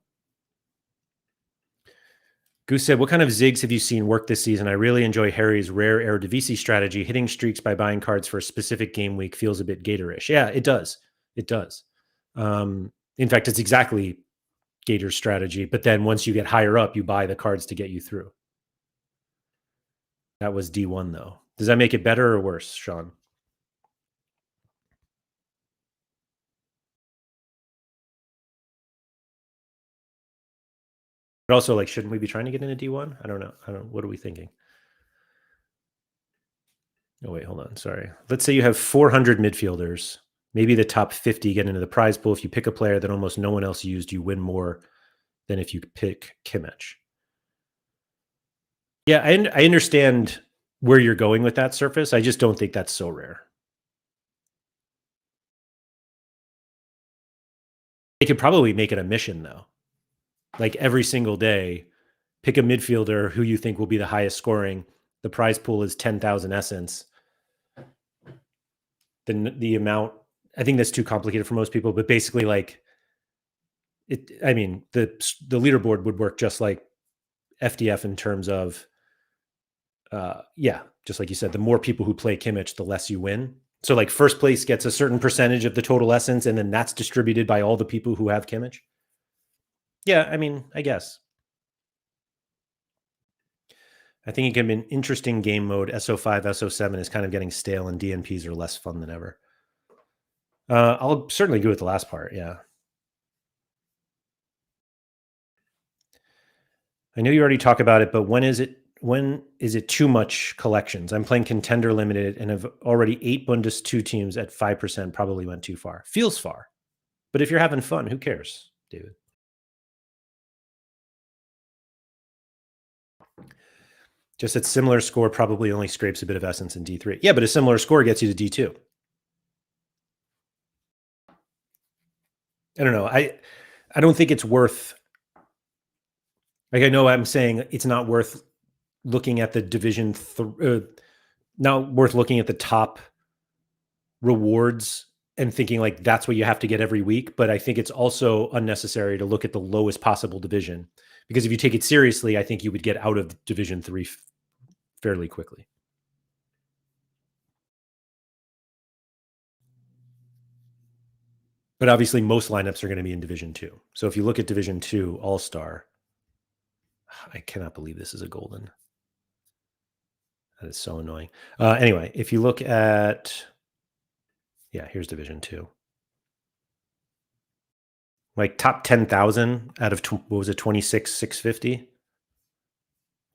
Goose said, what kind of zigs have you seen work this season? I really enjoy Harry's rare Eredivisie strategy. Hitting streaks by buying cards for a specific game week feels a bit Gatorish. Yeah, it does. It does. In fact, it's exactly Gator's strategy. But then once you get higher up, you buy the cards to get you through. That was D1, though. Does that make it better or worse, Sean? But also, like, shouldn't we be trying to get into D1? I don't know. What are we thinking? Oh, wait, hold on. Sorry. Let's say you have 400 midfielders. Maybe the top 50 get into the prize pool. If you pick a player that almost no one else used, you win more than if you pick Kimmich. Yeah, I understand where you're going with that surface. I just don't think that's so rare. They could probably make it a mission, though. Like every single day, pick a midfielder who you think will be the highest scoring. The prize pool is 10,000 essence. Then the amount, I think that's too complicated for most people, but basically, like, I mean, the leaderboard would work just like FDF in terms of, yeah, just like you said, the more people who play Kimmich, the less you win. So like first place gets a certain percentage of the total essence, and then that's distributed by all the people who have Kimmich. Yeah, I mean, I guess. I think it can be an interesting game mode. SO5, SO7 is kind of getting stale, and DNPs are less fun than ever. I'll certainly agree with the last part. Yeah. I know you already talked about it, but when is it too much collections? I'm playing Contender Limited and have already 8 Bundes 2 teams at 5%. Probably went too far. Feels far. But if you're having fun, who cares, David? Just that similar score probably only scrapes a bit of essence in D3. Yeah, but a similar score gets you to D2. I don't know. I don't think it's worth, like, I know I'm saying it's not worth looking at the division, not worth looking at the top rewards and thinking like that's what you have to get every week. But I think it's also unnecessary to look at the lowest possible division, because if you take it seriously, I think you would get out of Division 3 fairly quickly. But obviously most lineups are going to be in Division 2. So if you look at Division 2 All-Star, I cannot believe this is a golden. That is so annoying. Anyway, if you look at, yeah, here's Division 2. Like top 10,000 out of, what was it, 26,650?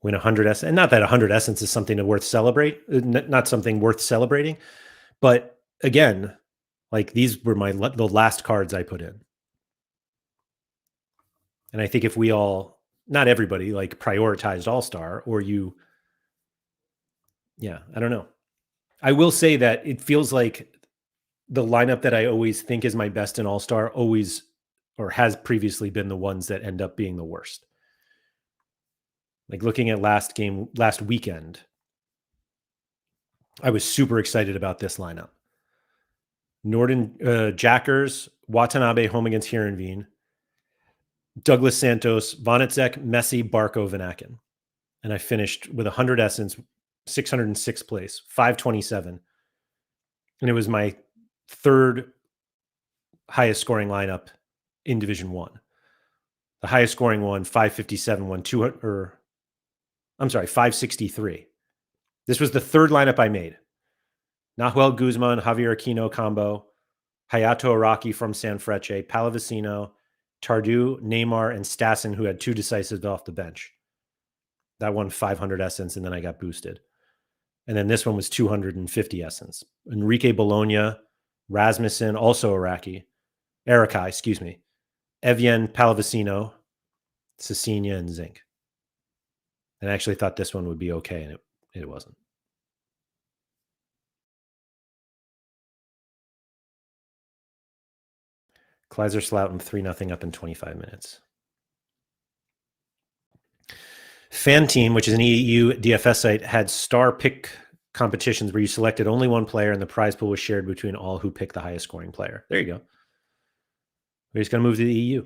Win 100 essence. And not that 100 essence is something worth celebrate, not something worth celebrating. But again, like these were the last cards I put in. And I think if we all, not everybody, like prioritized All-Star, or you, yeah, I don't know. I will say that it feels like the lineup that I always think is my best in All-Star always or has previously been the ones that end up being the worst. Like looking at last weekend, I was super excited about this lineup. Norden Jackers, Watanabe home against Heerenveen, Douglas Santos, Vonacek, Messi, Barco, Vanaken. And I finished with 100 essence, 606 place, 527. And it was my third highest scoring lineup in Division 1. The highest scoring one, 557, won 200, or I'm sorry, 563. This was the third lineup I made. Nahuel Guzman, Javier Aquino combo, Hayato Araki from Sanfrecce, Pallavicino, Tardu, Neymar, and Stassen, who had 2 decisives off the bench. That won 500 essence, and then I got boosted. And then this one was 250 essence. Enrique Bologna, Rasmussen, also Arakai, Evian, Pallavicino, Cecilia, and Zinc. And I actually thought this one would be okay, and it wasn't. Kaiserslautern 3-0 up in 25 minutes. Fan Team, which is an EU DFS site, had star pick competitions where you selected only one player and the prize pool was shared between all who picked the highest scoring player. There you go. We're just going to move to the EU.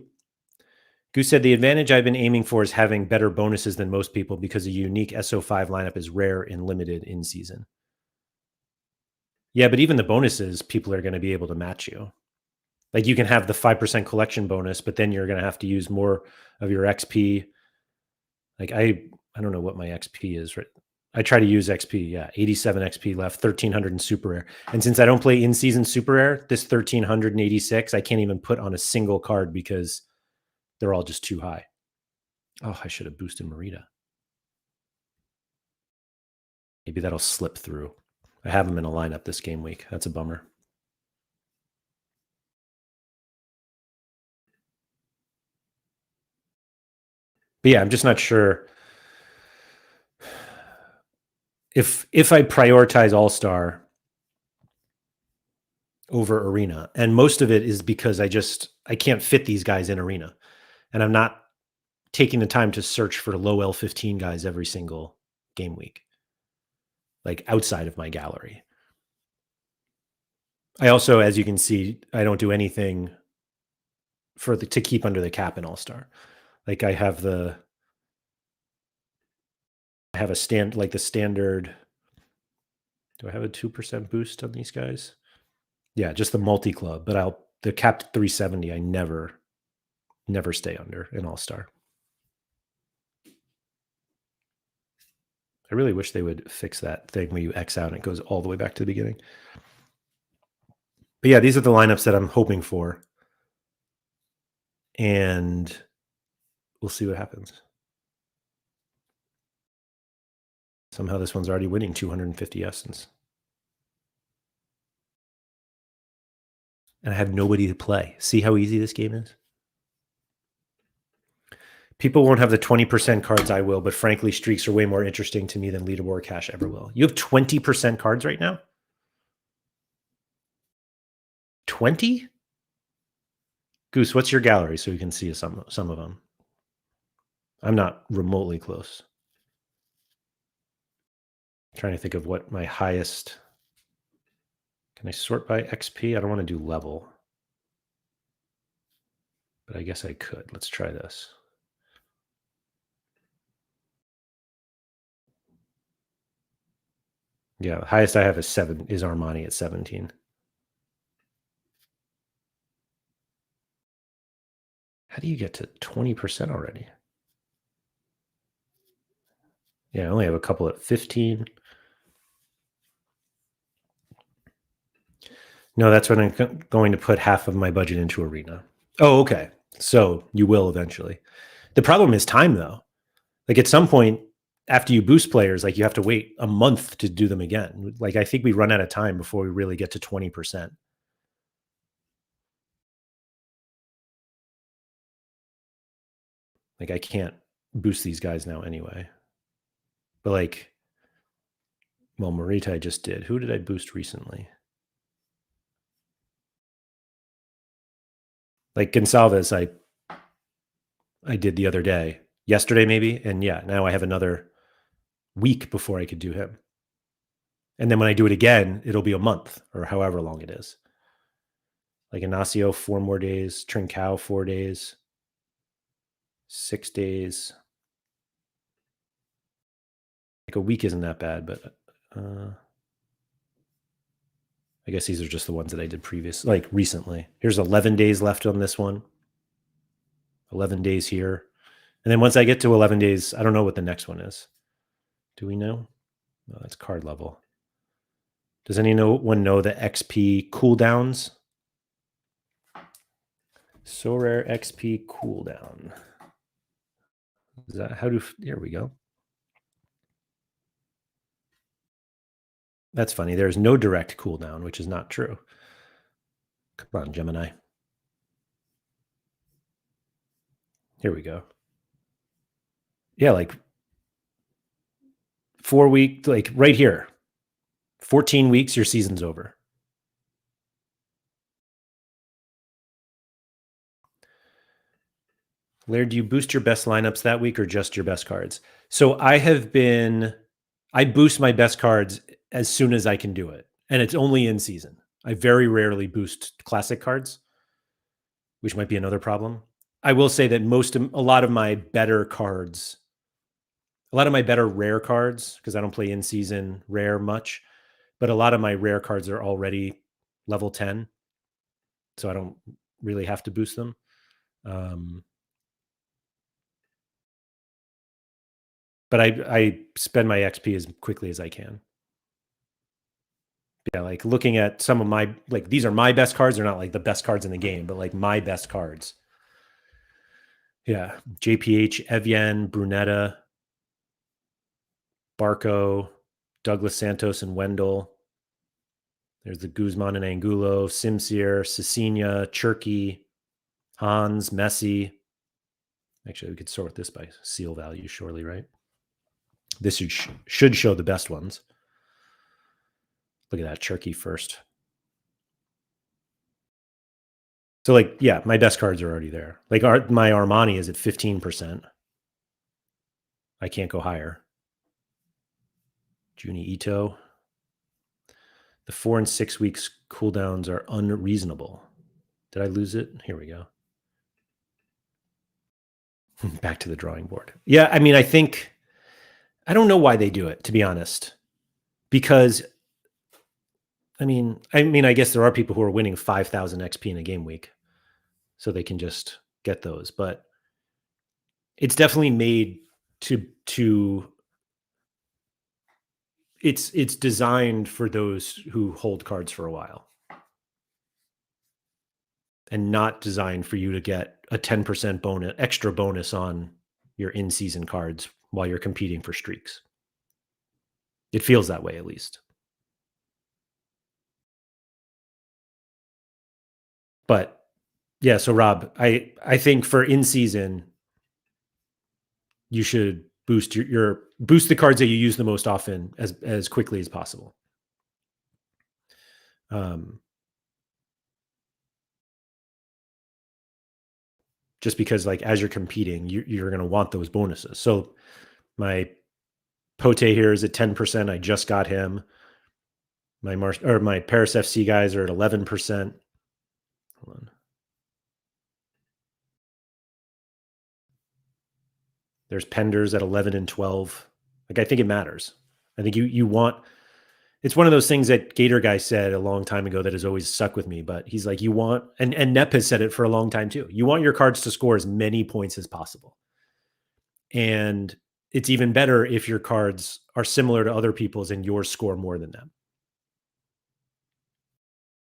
Goose said, the advantage I've been aiming for is having better bonuses than most people because a unique SO5 lineup is rare and limited in season. Yeah, but even the bonuses, people are going to be able to match you. Like you can have the 5% collection bonus, but then you're going to have to use more of your XP. Like I don't know what my XP is, right? I try to use XP. Yeah, 87 XP left, 1300 in super rare. And since I don't play in season super rare, this 1386, I can't even put on a single card because they're all just too high. Oh, I should have boosted Marita. Maybe that'll slip through. I have him in a lineup this game week. That's a bummer. But yeah, I'm just not sure if I prioritize All-Star over Arena. And most of it is because I can't fit these guys in Arena. And I'm not taking the time to search for low L15 guys every single game week, like outside of my gallery. I also, as you can see, I don't do anything to keep under the cap in All-Star. Like I have the standard. Do I have a 2% boost on these guys? Yeah, just the multi-club, but the capped 370, I never stay under in All-Star. I really wish they would fix that thing where you X out and it goes all the way back to the beginning. But yeah, these are the lineups that I'm hoping for. And we'll see what happens. Somehow this one's already winning 250 essence. And I have nobody to play. See how easy this game is? People won't have the 20% cards I will, but frankly, streaks are way more interesting to me than leaderboard cash ever will. You have 20% cards right now? 20? Goose, what's your gallery so we can see some of them? I'm not remotely close. I'm trying to think of what my highest. Can I sort by XP? I don't want to do level. But I guess I could. Let's try this. Yeah, the highest I have is Armani at 17. How do you get to 20% already? Yeah, I only have a couple at 15. No, that's when I'm going to put half of my budget into Arena. Oh, okay. So you will eventually. The problem is time, though. Like at some point, after you boost players, like you have to wait a month to do them again. Like I think we run out of time before we really get to 20%. Like I can't boost these guys now anyway. But like, Well, Marita I just did. Who did I boost recently? Like Gonsalves, I did the other day, yesterday maybe, and yeah, now I have another week before I could do him. And then when I do it again, it'll be a month or however long it is. Like Inacio, 4 more days. Trincao, 4 days. 6 days. Like a week isn't that bad, but I guess these are just the ones that I did like recently. Here's 11 days left on this one. 11 days here. And then once I get to 11 days, I don't know what the next one is. Do we know? No, that's card level. Does anyone know the XP cooldowns? Sorare XP cooldown. Is that here we go. That's funny. There's no direct cooldown, which is not true. Come on, Gemini. Here we go. Yeah, like 4 weeks, like right here. 14 weeks, your season's over. Laird, do you boost your best lineups that week or just your best cards? So I boost my best cards as soon as I can do it. And it's only in season. I very rarely boost classic cards, which might be another problem. I will say that a lot of my better cards, a lot of my better rare cards, because I don't play in season rare much, but a lot of my rare cards are already level 10. So I don't really have to boost them. But I spend my XP as quickly as I can. Yeah, like looking at some of my, like, these are my best cards. They're not like the best cards in the game, but like my best cards. Yeah, JPH, Evian, Brunetta, Barco, Douglas Santos, and Wendell. There's the Guzman and Angulo, Simsier, Cecina, Cherky, Hans, Messi. Actually, we could sort this by seal value, surely, right? This should show the best ones. Look at that, Cherky first. So, like, yeah, my best cards are already there. Like, my Armani is at 15%. I can't go higher. Juni Ito. The 4 and 6 weeks cooldowns are unreasonable. Did I lose it? Here we go. Back to the drawing board. Yeah, I mean, I don't know why they do it, to be honest. Because, I mean, I guess there are people who are winning 5,000 XP in a game week, so they can just get those. But it's definitely made to it's designed for those who hold cards for a while, and not designed for you to get a 10% extra bonus on your in-season cards while you're competing for streaks. It feels that way, at least. But yeah, so Rob, I think for in-season, you should boost boost the cards that you use the most often as quickly as possible. Just because, like, as you're competing, you're going to want those bonuses. So my Pote here is at 10%. I just got him. My Paris FC guys are at 11%. Hold on. There's Penders at 11 and 12. Like, I think it matters. I think you want. It's one of those things that Gator guy said a long time ago that has always stuck with me. But he's like, you want, and Nep has said it for a long time too. You want your cards to score as many points as possible. And it's even better if your cards are similar to other people's and yours score more than them.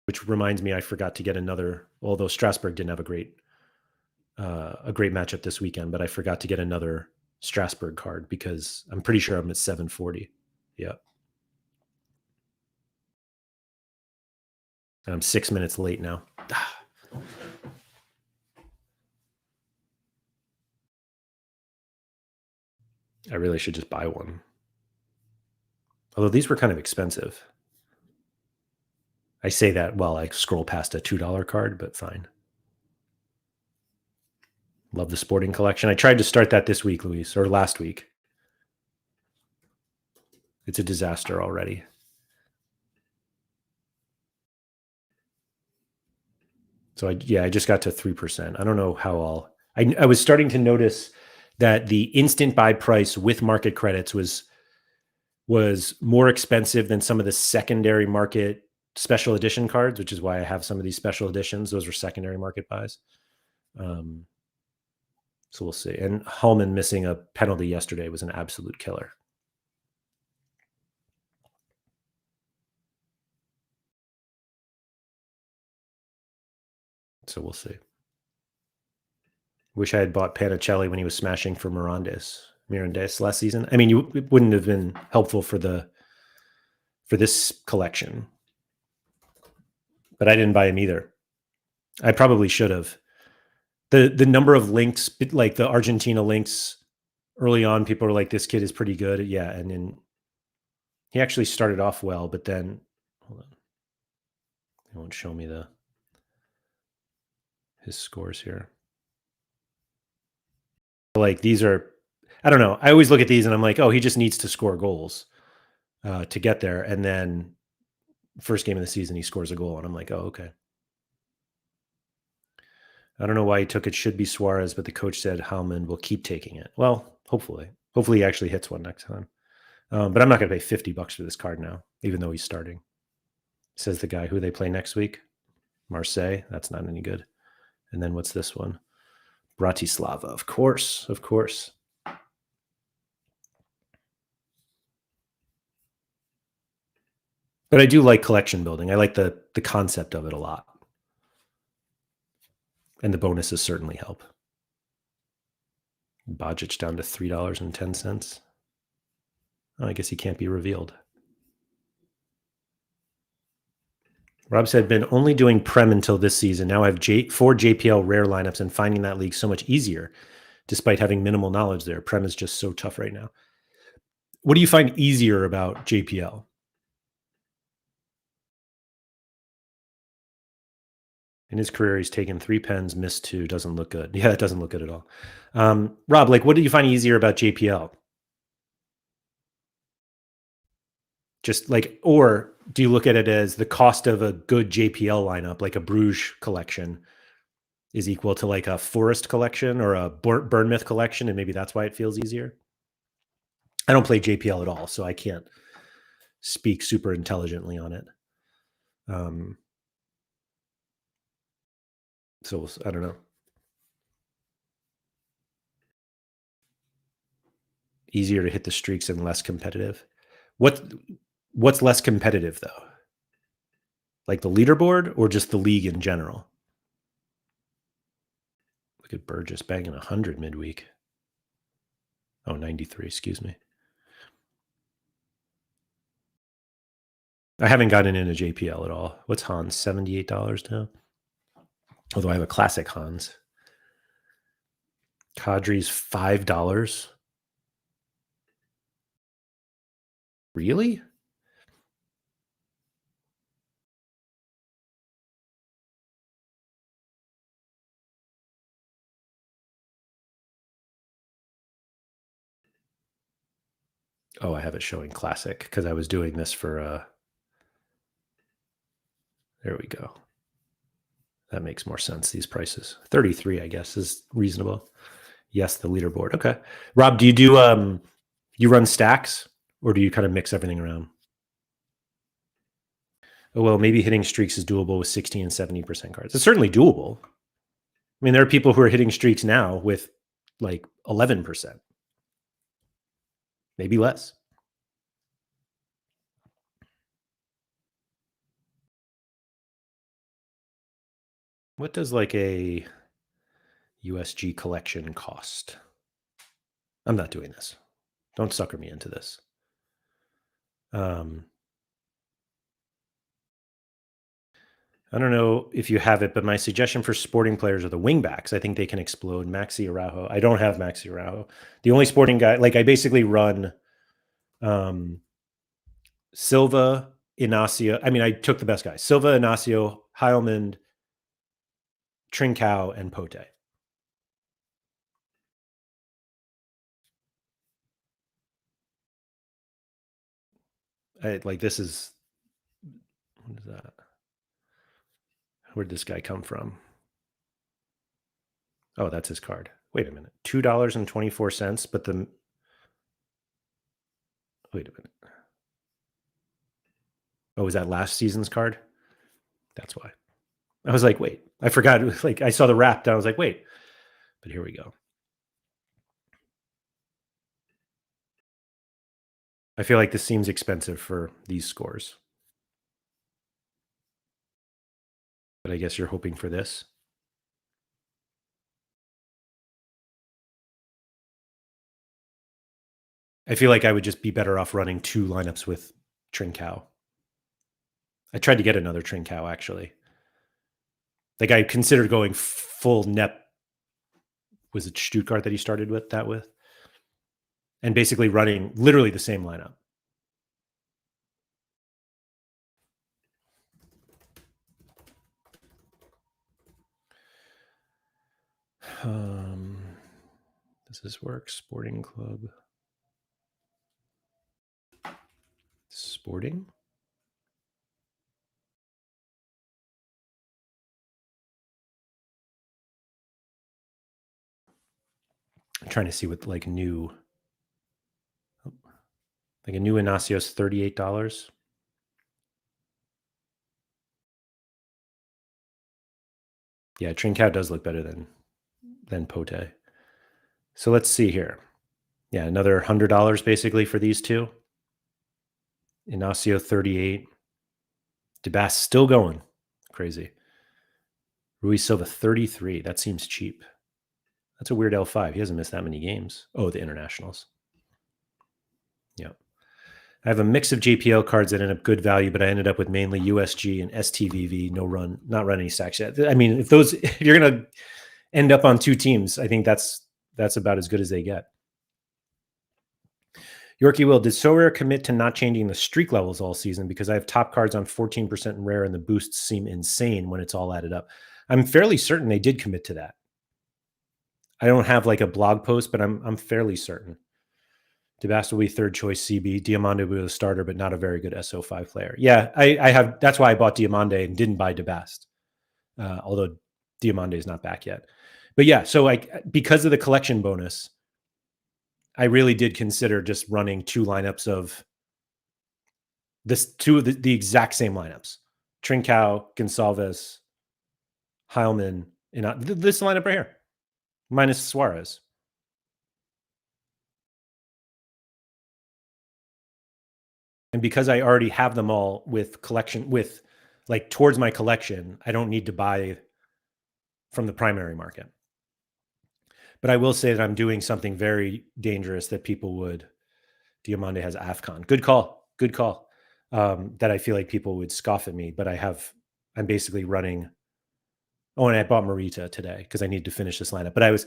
Which reminds me, I forgot to get another. Although Strasbourg didn't have a great matchup this weekend, but I forgot to get another Strasbourg card because I'm pretty sure I'm at 740. Yeah. And I'm 6 minutes late now. I really should just buy one. Although these were kind of expensive. I say that while I scroll past a $2 card, but fine. Love the sporting collection. I tried to start that this week, Luis, or last week. It's a disaster already. So I just got to 3%. I don't know how I was starting to notice that the instant buy price with market credits was more expensive than some of the secondary market special edition cards, which is why I have some of these special editions. Those are secondary market buys. So we'll see. And Hallman missing a penalty yesterday was an absolute killer. So we'll see. Wish I had bought Panicelli when he was smashing for Mirandes last season. I mean, it wouldn't have been helpful for this collection, but I didn't buy him either. I probably should have. The number of links, like the Argentina links early on, people were like, this kid is pretty good. Yeah. And then he actually started off well, but then, hold on. It won't show me his scores here. Like these are, I don't know. I always look at these and I'm like, oh, he just needs to score goals to get there. And then first game of the season, he scores a goal. And I'm like, oh, okay. I don't know why he took it. Should be Suarez, but the coach said Hallman will keep taking it. Well, hopefully he actually hits one next time. But I'm not going to pay $50 for this card now, even though he's starting. Says the guy who they play next week. Marseille. That's not any good. And then what's this one? Bratislava. Of course. But I do like collection building. I like the concept of it a lot. And the bonuses certainly help. Bajic down to $3.10. Oh, I guess he can't be revealed. Rob said, been only doing Prem until this season. Now I have 4 JPL rare lineups and finding that league so much easier despite having minimal knowledge there. Prem is just so tough right now. What do you find easier about JPL? In his career, he's taken 3 pens, missed 2, doesn't look good. Yeah, that doesn't look good at all. Rob, like, what do you find easier about JPL? Just like, or do you look at it as the cost of a good JPL lineup, like a Bruges collection, is equal to like a Forest collection or a Bournemouth collection, and maybe that's why it feels easier? I don't play JPL at all, so I can't speak super intelligently on it. So I don't know. Easier to hit the streaks and less competitive. What's less competitive though? Like the leaderboard or just the league in general? Look at Burgess banging 100 midweek. Oh, 93, excuse me. I haven't gotten into JPL at all. What's Hans? $78 now? Although I have a classic Hans. Kadri's $5. Really? Oh, I have it showing classic because I was doing this for there we go. That makes more sense. These prices. 33, I guess, is reasonable. Yes, the leaderboard. Okay. Rob, do you run stacks or do you kind of mix everything around? Oh, well, maybe hitting streaks is doable with 60 and 70% cards. It's certainly doable. I mean, there are people who are hitting streaks now with like 11%, maybe less. What does like a USG collection cost? I'm not doing this. Don't sucker me into this. I don't know if you have it, but my suggestion for sporting players are the wingbacks. I think they can explode. Maxi Araujo. I don't have Maxi Araujo. The only sporting guy, like I basically run Silva, Inacio. I mean, I took the best guys: Silva, Inacio, Heilman, Trincao, and Pote. This is, what is that? Where'd this guy come from? Oh, that's his card. Wait a minute. $2.24, but wait a minute. Oh, is that last season's card? That's why. I was like, wait, I forgot. It was like, I saw the wrap and I was like, wait, but here we go. I feel like this seems expensive for these scores, but I guess you're hoping for this. I feel like I would just be better off running 2 lineups with Trincao. I tried to get another Trincao actually. Like I considered going full Nep. Was it Stuttgart that he started with that with? And basically running literally the same lineup. Does this work? Sporting club. Sporting? I'm trying to see what like a new Inacios $38. Yeah, Trincao does look better than Pote. So let's see here. Yeah, another $100 basically for these two. Inacio 38. DeBass still going. Crazy. Ruiz Silva 33. That seems cheap. That's a weird L5. He hasn't missed that many games. Oh, the internationals. Yep. I have a mix of JPL cards that end up good value, but I ended up with mainly USG and STVV. Not run any stacks yet. I mean, if you're gonna end up on 2 teams, I think that's about as good as they get. Yorkie Will, did Sorare commit to not changing the streak levels all season? Because I have top cards on 14% and rare, and the boosts seem insane when it's all added up. I'm fairly certain they did commit to that. I don't have like a blog post, but I'm fairly certain. DeBast will be third choice CB. Diamande will be the starter, but not a very good SO5 player. Yeah, I have. That's why I bought Diamande and didn't buy DeBast, although Diamande is not back yet. But yeah, so because of the collection bonus, I really did consider just running 2 lineups of the exact same lineups: Trincao, Gonçalves, Heilman, and this lineup right here, minus Suarez. And because I already have them all with towards my collection, I don't need to buy from the primary market. But I will say that I'm doing something very dangerous that people would. Diamande has AFCON. Good call. Good call. That I feel like people would scoff at me, but I'm basically running. Oh, and I bought Marita today because I need to finish this lineup. But I was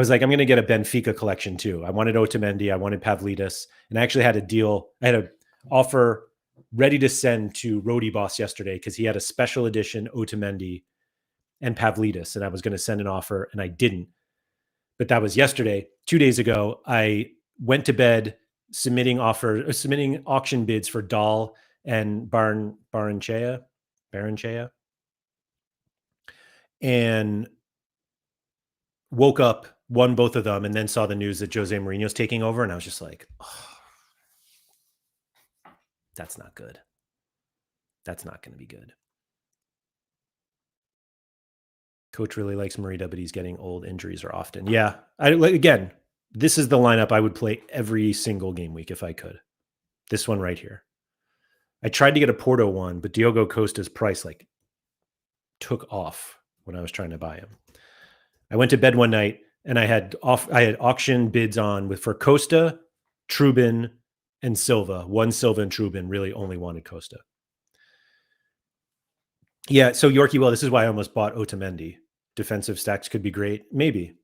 like, I'm going to get a Benfica collection too. I wanted Otamendi, I wanted Pavlidis, and I actually had a deal. I had an offer ready to send to Roadie Boss yesterday because he had a special edition Otamendi and Pavlidis, and I was going to send an offer, and I didn't. But that was yesterday. 2 days ago, I went to bed submitting auction bids for Dahl and Barrenechea, and woke up, won both of them, and then saw the news that Jose Mourinho's taking over, and I was just like, oh, that's not good. That's not going to be good. Coach really likes Marita, but he's getting old. Injuries are often. Yeah. Again, this is the lineup I would play every single game week if I could. This one right here. I tried to get a Porto one, but Diogo Costa's price took off when I was trying to buy him. I went to bed one night and I had auction bids on for Costa, Trubin, and Silva. One Silva and Trubin, really only wanted Costa. Yeah, so Yorkie, well, this is why I almost bought Otamendi. Defensive stacks could be great. Maybe.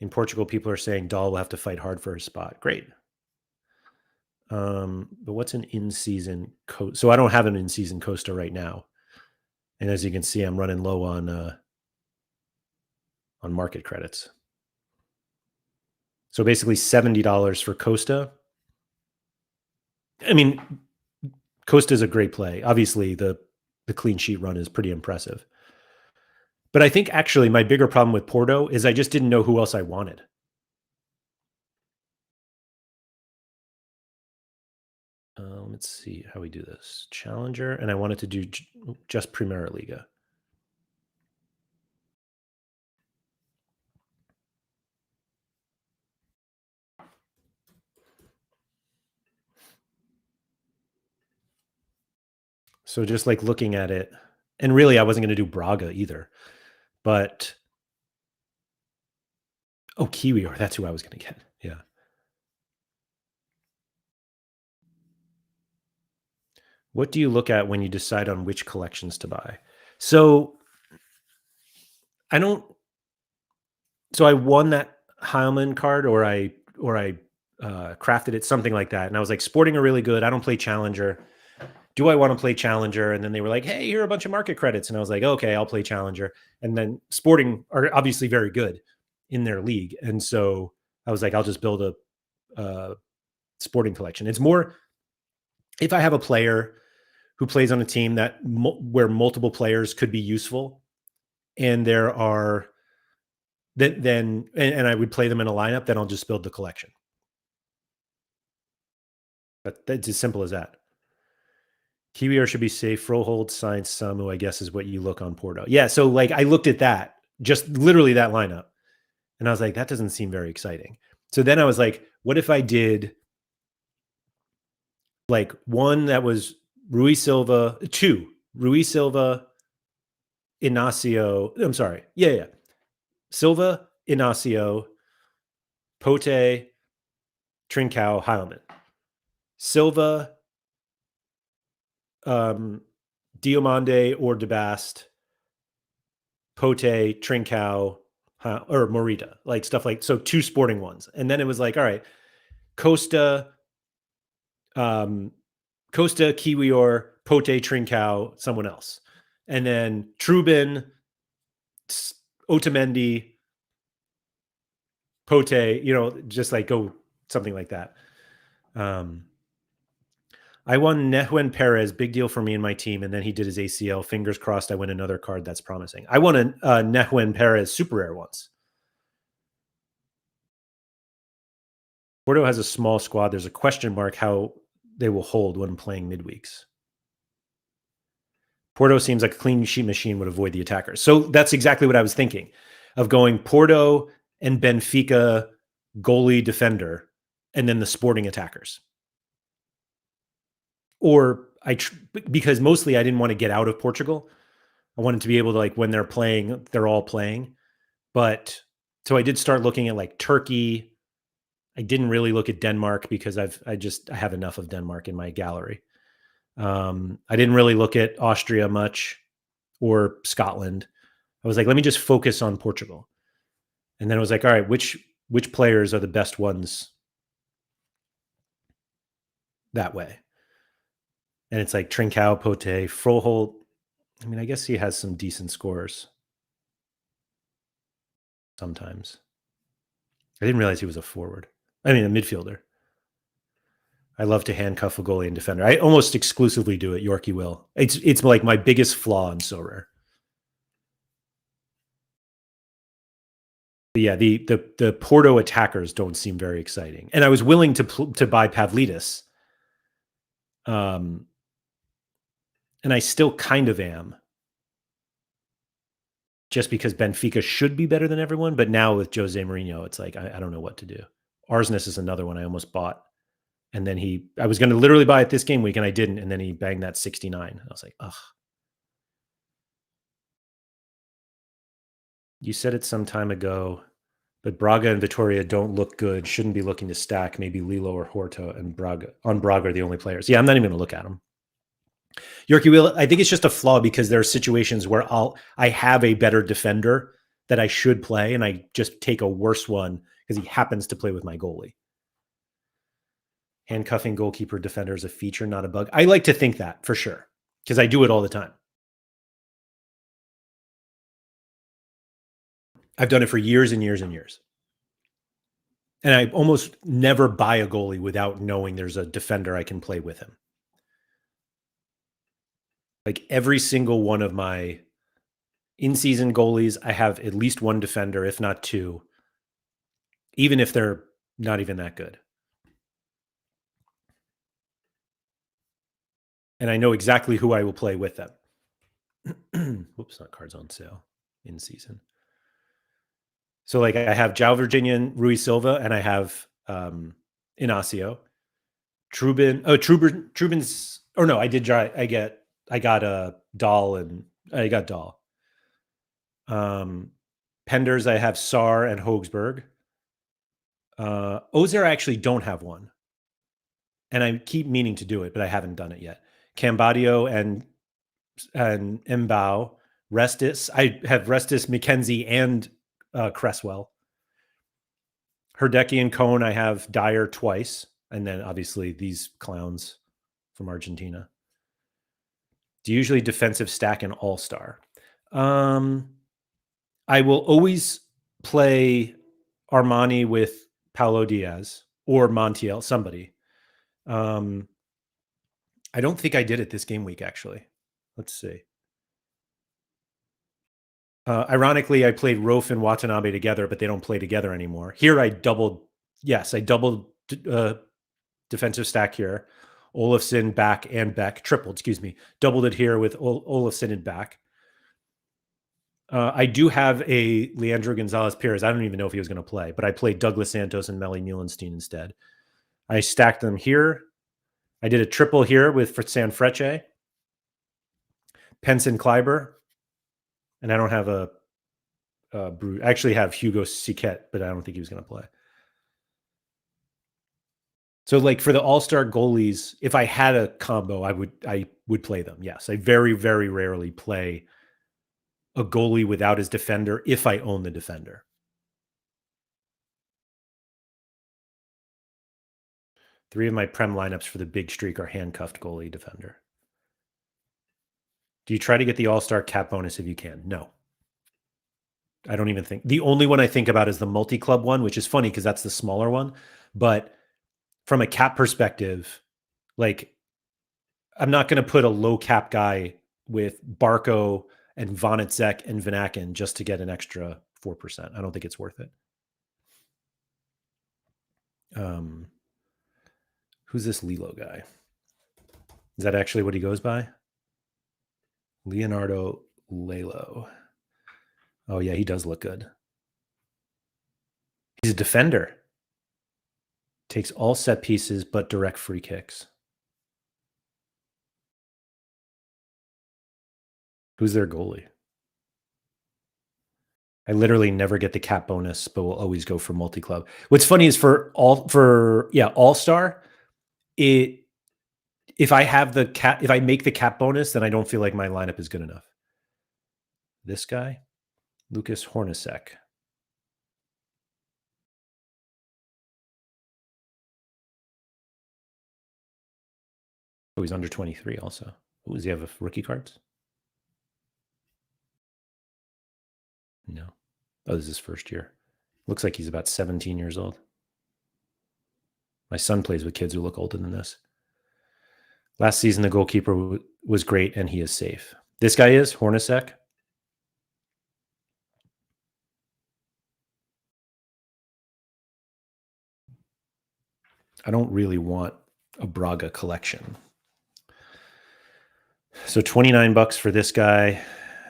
In Portugal, people are saying Dahl will have to fight hard for his spot. Great. But what's an in-season Costa? So I don't have an in-season Costa right now. And as you can see, I'm running low on market credits. So basically $70 for Costa. I mean, Costa is a great play. Obviously, the clean sheet run is pretty impressive. But I think actually my bigger problem with Porto is I just didn't know who else I wanted. Let's see how we do this. Challenger, and I wanted to do just Primera Liga. So just like looking at it, and really I wasn't going to do Braga either, but Kiwi, or that's who I was going to get. Yeah. What do you look at when you decide on which collections to buy? So I don't. So I won that Heilman card, or I crafted it, something like that. And I was like, Sporting are really good. I don't play Challenger. Do I want to play Challenger? And then they were like, hey, here are a bunch of market credits. And I was like, okay, I'll play Challenger. And then Sporting are obviously very good in their league. And so I was like, I'll just build a Sporting collection. It's more if I have a player who plays on a team that where multiple players could be useful, and there are then I would play them in a lineup, then I'll just build the collection. But that's as simple as that. Kiwi should be safe. Frohold, Science, Samu, I guess is what you look on Porto. Yeah, so like I looked at that, just literally that lineup, and I was like, that doesn't seem very exciting. So then I was like, what if I did like one that was Rui Silva, two, Rui Silva, Inacio. I'm sorry. Yeah. Silva, Inacio, Pote, Trincao, Heilman. Silva, Diomande or DeBast, Pote, Trincao, or Morita, like stuff like, so two Sporting ones. And then it was like, all right, Costa, Kiwior, Pote, Trincao, someone else. And then Trubin, Otamendi, Pote, just like go something like that. I won Nehuen Perez, big deal for me and my team, and then he did his ACL. Fingers crossed I win another card that's promising. I won a Nehuen Perez super rare once. Porto has a small squad. There's a question mark how they will hold when playing midweeks. Porto seems like a clean sheet machine would avoid the attackers. So that's exactly what I was thinking, of going Porto and Benfica goalie defender, and then the Sporting attackers. Or because mostly I didn't want to get out of Portugal. I wanted to be able to, like, when they're playing, they're all playing. But so I did start looking at like Turkey. I didn't really look at Denmark because I have enough of Denmark in my gallery. I didn't really look at Austria much, or Scotland. I was like, let me just focus on Portugal. And then I was like, all right, which players are the best ones that way? And it's like Trincao, Pote, Froholt. I mean, I guess he has some decent scores sometimes. I didn't realize he was a forward. I mean, a midfielder. I love to handcuff a goalie and defender. I almost exclusively do it. Yorkie will. It's like my biggest flaw in Sorare. But yeah, the Porto attackers don't seem very exciting, and I was willing to buy Pavlidis, and I still kind of am, just because Benfica should be better than everyone. But now with Jose Mourinho, it's like I don't know what to do. Arsnes is another one I almost bought. And then I was going to literally buy it this game week, and I didn't. And then he banged that 69. I was like, ugh. You said it some time ago, but Braga and Vitoria don't look good. Shouldn't be looking to stack. Maybe Lilo or Horta and Braga are the only players. Yeah, I'm not even going to look at them. Yorkie Will, I think it's just a flaw because there are situations where I have a better defender that I should play, and I just take a worse one because he happens to play with my goalie. Handcuffing goalkeeper defender is a feature, not a bug. I like to think that for sure, because I do it all the time. I've done it for years and years and years. And I almost never buy a goalie without knowing there's a defender I can play with him. Like every single one of my in-season goalies, I have at least one defender, if not two, even if they're not even that good. And I know exactly who I will play with them. Whoops, not cards on sale in season. So like I have João Virginian, Rui Silva, and I have Inacio. Trubin's, or no, I got a Dahl, and I got Dahl. Penders, I have Sar and Hogsberg. Ozer, I actually don't have one. And I keep meaning to do it, but I haven't done it yet. Cambadio and Mbao. Restis. I have Restis, McKenzie, and Cresswell. Herdecki and Cohn, I have Dyer twice. And then obviously these clowns from Argentina. Do you usually defensive stack an all-star? I will always play Armani with Paulo Diaz or Montiel, somebody. I don't think I did it this game week, actually. Let's see. Ironically, I played Rofe and Watanabe together, but they don't play together anymore. Here I doubled defensive stack here. Olafsson, back, and Beck. Tripled, excuse me. Doubled it here with Olafsson and back. I do have a Leandro Gonzalez Perez. I don't even know if he was going to play, but I played Douglas Santos and Melly Muhlenstein instead. I stacked them here. I did a triple here with Sanfrecce, Penson Kleiber, and I don't have I actually have Hugo Siquet, but I don't think he was going to play. So like for the all-star goalies, if I had a combo, I would play them. Yes, I very, very rarely play a goalie without his defender if I own the defender. Three of my Prem lineups for the big streak are handcuffed goalie defender. Do you try to get the all-star cap bonus if you can? No. I don't even think. The only one I think about is the multi-club one, which is funny because that's the smaller one. But from a cap perspective, like I'm not going to put a low cap guy with Barco and Vonnetzek and Vanaken just to get an extra 4%. I don't think it's worth it. Who's this Lilo guy? Is that actually what he goes by? Leonardo Lelo. Oh, yeah, he does look good. He's a defender. Takes all set pieces but direct free kicks. Who's their goalie? I literally never get the cap bonus, but will always go for multi-club. What's funny is all-star, if I make the cap bonus, then I don't feel like my lineup is good enough. This guy, Lucas Hornacek. Oh, he's under 23 also. Oh, does he have rookie cards? No. Oh, this is his first year. Looks like he's about 17 years old. My son plays with kids who look older than this. Last season, the goalkeeper was great, and he is safe. This guy is Hornacek. I don't really want a Braga collection. So $29 for this guy.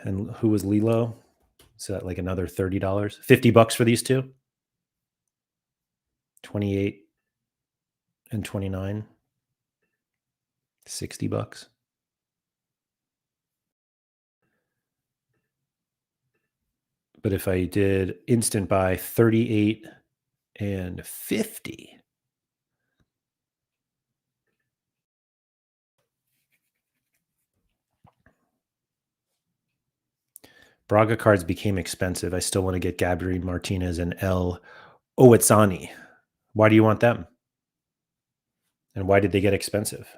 And who was Lilo? So that like another $30, $50 for these two. 28 and 29. $60. But if I did instant buy 38 and 50. Braga cards became expensive. I still want to get Gabriel Martinez and El Owetsani. Why do you want them? And why did they get expensive?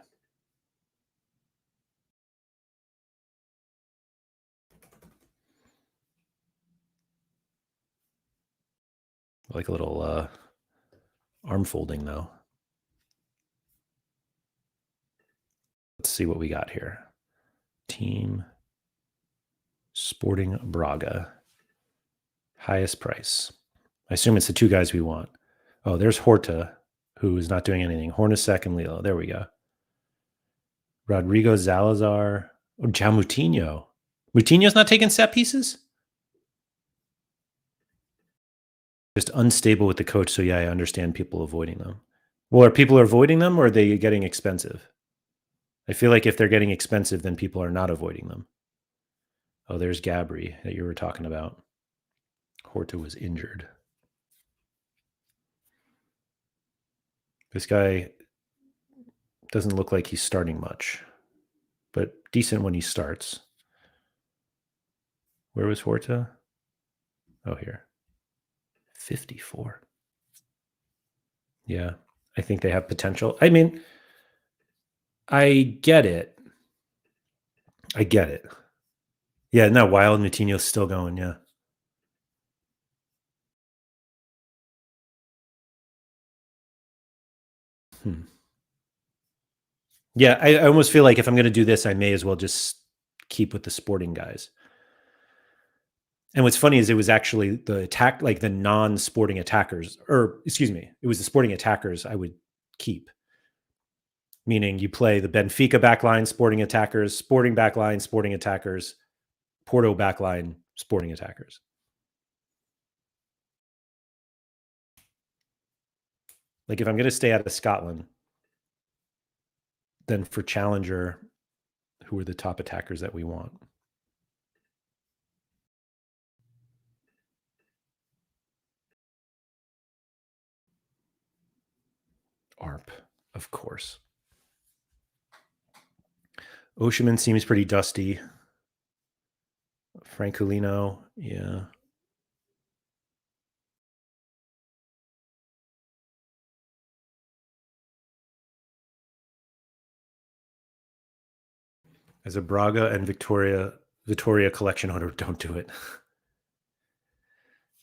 Like a little arm folding, though. Let's see what we got here. Team Sporting Braga. Highest price. I assume it's the two guys we want. Oh, there's Horta, who is not doing anything. Hornacek and Lilo. There we go. Rodrigo Zalazar. Oh, João Moutinho. Moutinho's not taking set pieces? Just unstable with the coach. So, yeah, I understand people avoiding them. Well, are people avoiding them or are they getting expensive? I feel like if they're getting expensive, then people are not avoiding them. Oh, there's Gabri that you were talking about. Horta was injured. This guy doesn't look like he's starting much, but decent when he starts. Where was Horta? Oh, here. 54. Yeah, I think they have potential. I mean, I get it. Yeah, no, Wild Moutinho's still going, yeah. Yeah, I almost feel like if I'm going to do this, I may as well just keep with the sporting guys. And what's funny is it was actually the attack, like the non-sporting attackers, or excuse me, it was the sporting attackers I would keep. Meaning you play the Benfica backline, sporting attackers, sporting backline, sporting attackers, Porto backline, sporting attackers. Like if I'm going to stay out of Scotland, then for Challenger, who are the top attackers that we want? ARP, of course. Oshiman seems pretty dusty. Francolino, yeah. As a Braga and Victoria collection owner, don't do it.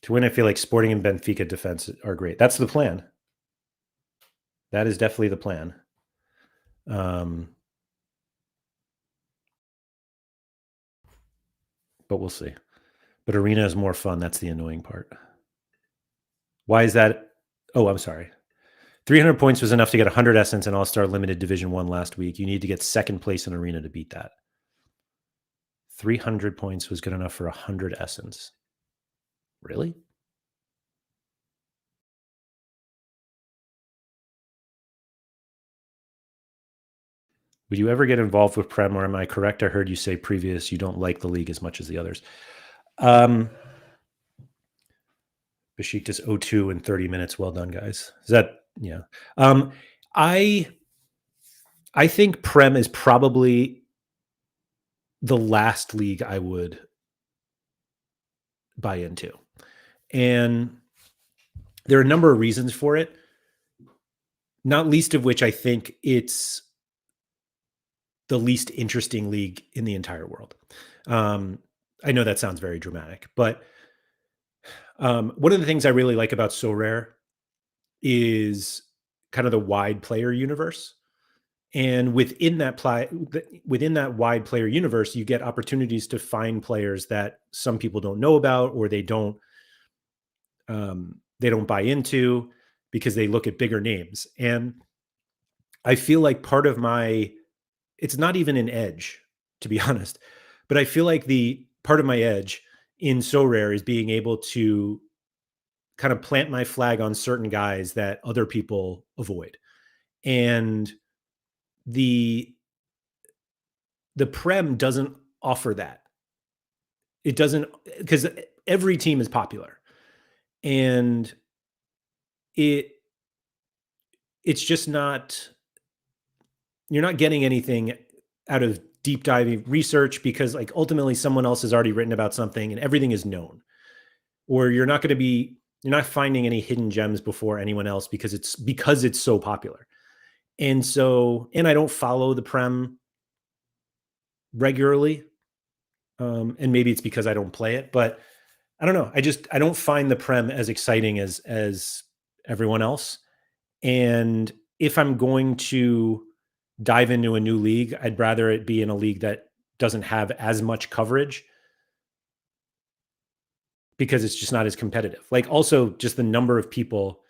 To win, I feel like Sporting and Benfica defense are great. That's the plan. That is definitely the plan. But we'll see. But Arena is more fun. That's the annoying part. Why is that? Oh, I'm sorry. 300 points was enough to get 100 Essence and All-Star Limited Division 1 last week. You need to get second place in Arena to beat that. 300 points was good enough for 100 Essence. Really? Would you ever get involved with Prem, or am I correct? I heard you say previous you don't like the league as much as the others. Besiktas 0-2 in 30 minutes. Well done, guys. Is that, yeah. I think Prem is probably the last league I would buy into. And there are a number of reasons for it, not least of which I think it's the least interesting league in the entire world. I know that sounds very dramatic, but one of the things I really like about Sorare is kind of the wide player universe. And within that wide player universe, you get opportunities to find players that some people don't know about, or they don't buy into because they look at bigger names. And I feel like part of it's not even an edge, to be honest, but I feel like the part of my edge in Sorare is being able to kind of plant my flag on certain guys that other people avoid. And the Prem doesn't offer that. It doesn't, because every team is popular, and it's just not, you're not getting anything out of deep diving research, because like ultimately someone else has already written about something and everything is known. Or you're not finding any hidden gems before anyone else because it's so popular. And so, and I don't follow the Prem regularly. And maybe it's because I don't play it, but I don't know. I don't find the Prem as exciting as everyone else. And if I'm going to dive into a new league, I'd rather it be in a league that doesn't have as much coverage because it's just not as competitive. Like also just the number of people.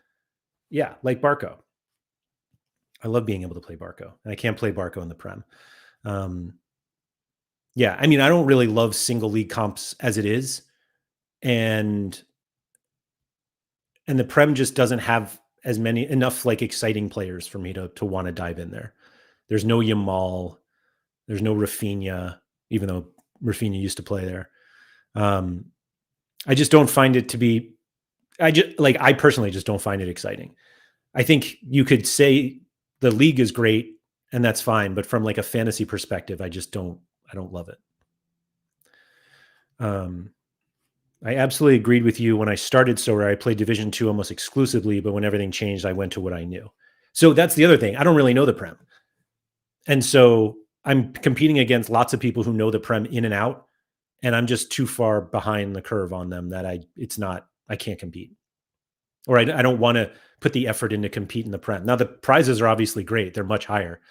Yeah, like Barco. I love being able to play Barco, and I can't play Barco in the Prem. Um, yeah, I mean, I don't really love single league comps as it is, and the Prem just doesn't have as many enough like exciting players for me to want to dive in there. There's no Yamal, there's no Rafinha, even though Rafinha used to play there. I just don't find it to be. I personally just don't find it exciting. I think you could say the league is great and that's fine, but from like a fantasy perspective, I don't love it. I absolutely agreed with you when I started Sorare. I played Division 2 almost exclusively, but when everything changed, I went to what I knew. So that's the other thing. I don't really know the Prem. And so I'm competing against lots of people who know the Prem in and out, and I'm just too far behind the curve on them that I can't compete. Or I don't want to put the effort in to compete in the Prem. Now the prizes are obviously great. They're much higher,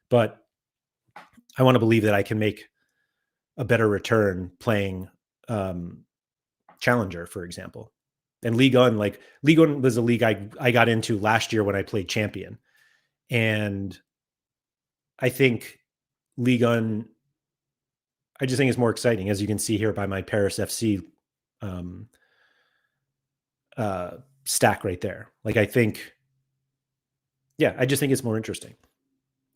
but I want to believe that I can make a better return playing Challenger, for example. And Ligue 1, like Ligue 1 was a league I got into last year when I played Champion. And I think Ligue 1, I just think it's more exciting, as you can see here by my Paris FC um, stack right there. Like I think, yeah, I just think it's more interesting.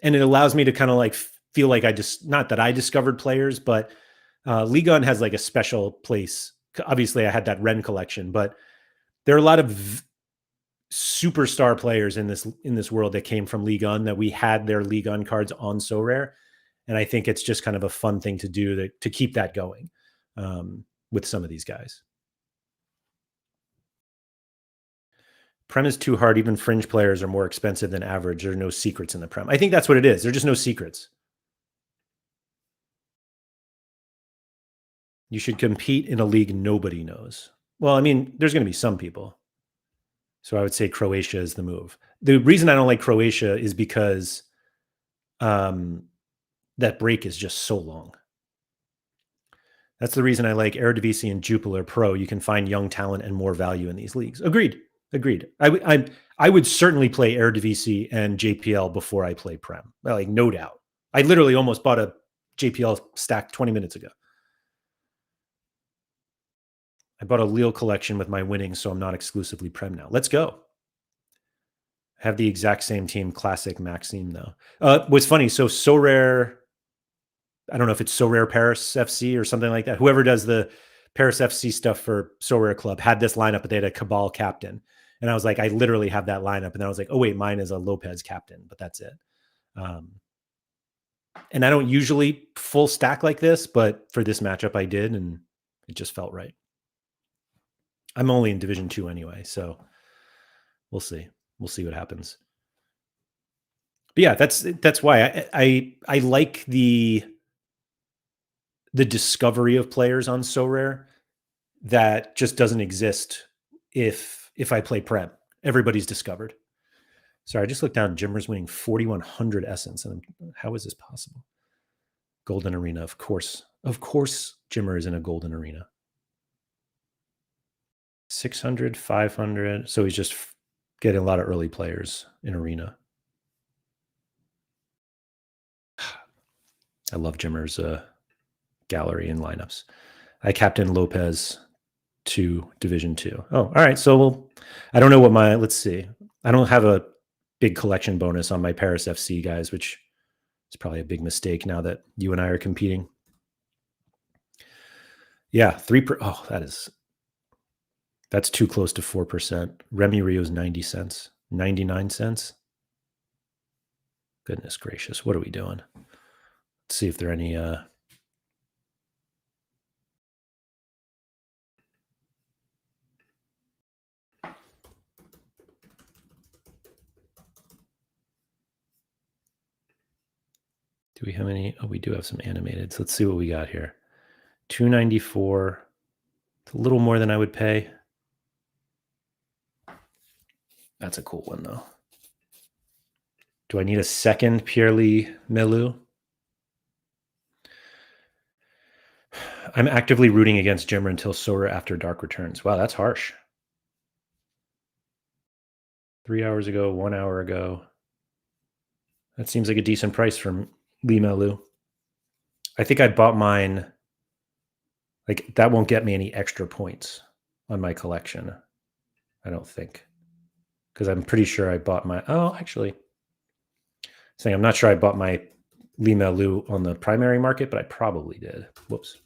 And it allows me to kind of like feel like not that I discovered players, but Ligue 1 has like a special place. Obviously, I had that Ren collection, but there are a lot of superstar players in this world that came from Ligue 1 that we had their Ligue 1 cards on Sorare, and I think it's just kind of a fun thing to do to keep that going with some of these guys. Prem is too hard. Even fringe players are more expensive than average. There are no secrets in the Prem. I think that's what it is. There's just no secrets. You should compete in a league nobody knows. Well, I mean, there's going to be some people. So I would say Croatia is the move. The reason I don't like Croatia is because that break is just so long. That's the reason I like Eredivisie and Jupiler Pro. You can find young talent and more value in these leagues. Agreed. I would certainly play Eredivisie and JPL before I play Prem. Like no doubt. I literally almost bought a JPL stack 20 minutes ago. I bought a Lille collection with my winnings, so I'm not exclusively Prem now. Let's go. Have the exact same team, classic Maxime though. What's funny, so rare. I don't know if it's Sorare Paris FC or something like that. Whoever does the Paris FC stuff for Sorare Club had this lineup, but they had a Cabal captain. And I was like, I literally have that lineup. And then I was like, oh, wait, mine is a Lopez captain, but that's it. And I don't usually full stack like this, but for this matchup, I did. And it just felt right. I'm only in Division 2 anyway. So we'll see. We'll see what happens. But yeah, that's why I like the discovery of players on Sorare that just doesn't exist if I play Prem. Everybody's discovered. Sorry, I just looked down. Jimmer's winning 4,100 essence. And how is this possible? Golden Arena, of course. Of course, Jimmer is in a Golden Arena. 600, 500. So he's just getting a lot of early players in Arena. I love Jimmer's gallery and lineups. I captain Lopez to Division 2. Oh, all right. So I don't know what let's see. I don't have a big collection bonus on my Paris FC guys, which is probably a big mistake now that you and I are competing. Yeah, that's too close to 4%. Remy Rio's 90 cents, 99 cents. Goodness gracious, what are we doing? Let's see if there are any Do we have any? Oh, we do have some animated. So let's see what we got here. 294. It's a little more than I would pay. That's a cool one, though. Do I need a second Pierre-Louis Melu? I'm actively rooting against Jimmer until Sorare after dark returns. Wow, that's harsh. 3 hours ago, 1 hour ago. That seems like a decent price from Lee Melu. I think I bought mine. Like, that won't get me any extra points on my collection. I don't think. Because I'm pretty sure I bought my. Oh, actually. Saying I'm not sure I bought my Lee Melu on the primary market, but I probably did. Whoops.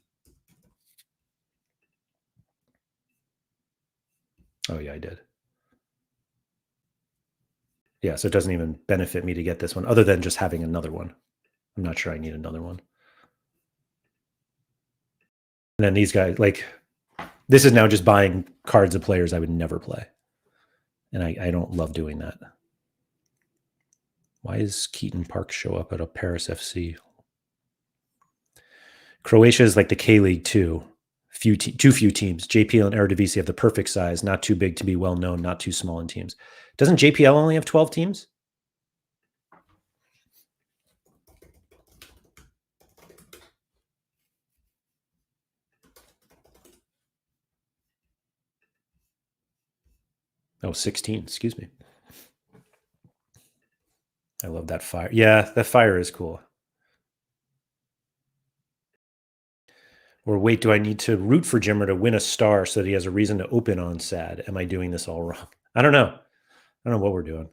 Oh, yeah, I did. Yeah, so it doesn't even benefit me to get this one other than just having another one. I'm not sure I need another one. And then these guys, like, this is now just buying cards of players I would never play. And I don't love doing that. Why does Keaton Park show up at a Paris FC? Croatia is like the K-League too. Too few teams. JPL and Eredivisie have the perfect size, not too big to be well known, not too small in teams. Doesn't JPL only have 12 teams? Oh, 16. Excuse me. I love that fire. Yeah, that fire is cool. Or wait, do I need to root for Jimmer to win a star so that he has a reason to open on sad? Am I doing this all wrong? I don't know. I don't know what we're doing.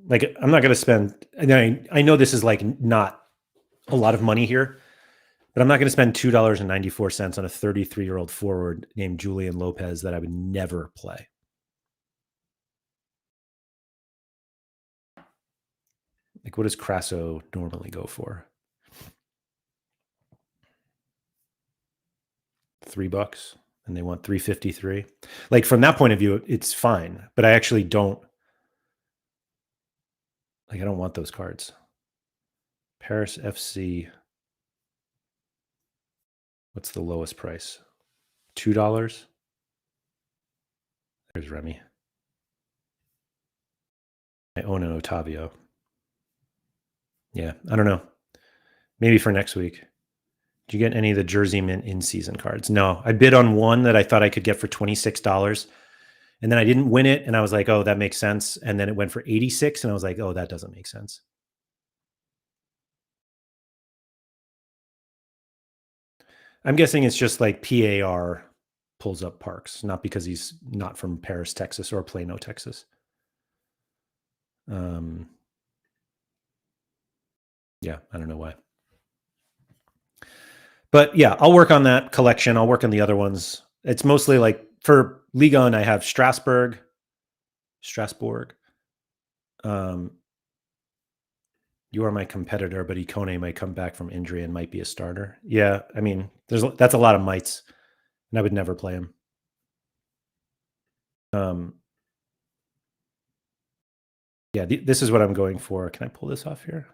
Like, I'm not going to spend. I know this is like not a lot of money here, but I'm not going to spend $2.94 on a 33-year-old forward named Julian Lopez that I would never play. Like, what does Crasso normally go for? $3, and they want 353. Like, from that point of view, it's fine. But I actually don't. Like, I don't want those cards. Paris FC. What's the lowest price? $2. There's Remy. I own an Otavio. Yeah, I don't know. Maybe for next week. Do you get any of the Jersey Mint in-season cards? No, I bid on one that I thought I could get for $26, and then I didn't win it, and I was like, "Oh, that makes sense." And then it went for 86, and I was like, "Oh, that doesn't make sense." I'm guessing it's just like PAR pulls up Parks, not because he's not from Paris, Texas, or Plano, Texas. Yeah, I don't know why. But yeah, I'll work on that collection. I'll work on the other ones. It's mostly like for Ligue 1, I have Strasbourg. You are my competitor, but Ikone might come back from injury and might be a starter. Yeah, I mean, that's a lot of mites, and I would never play him. Yeah, this is what I'm going for. Can I pull this off here?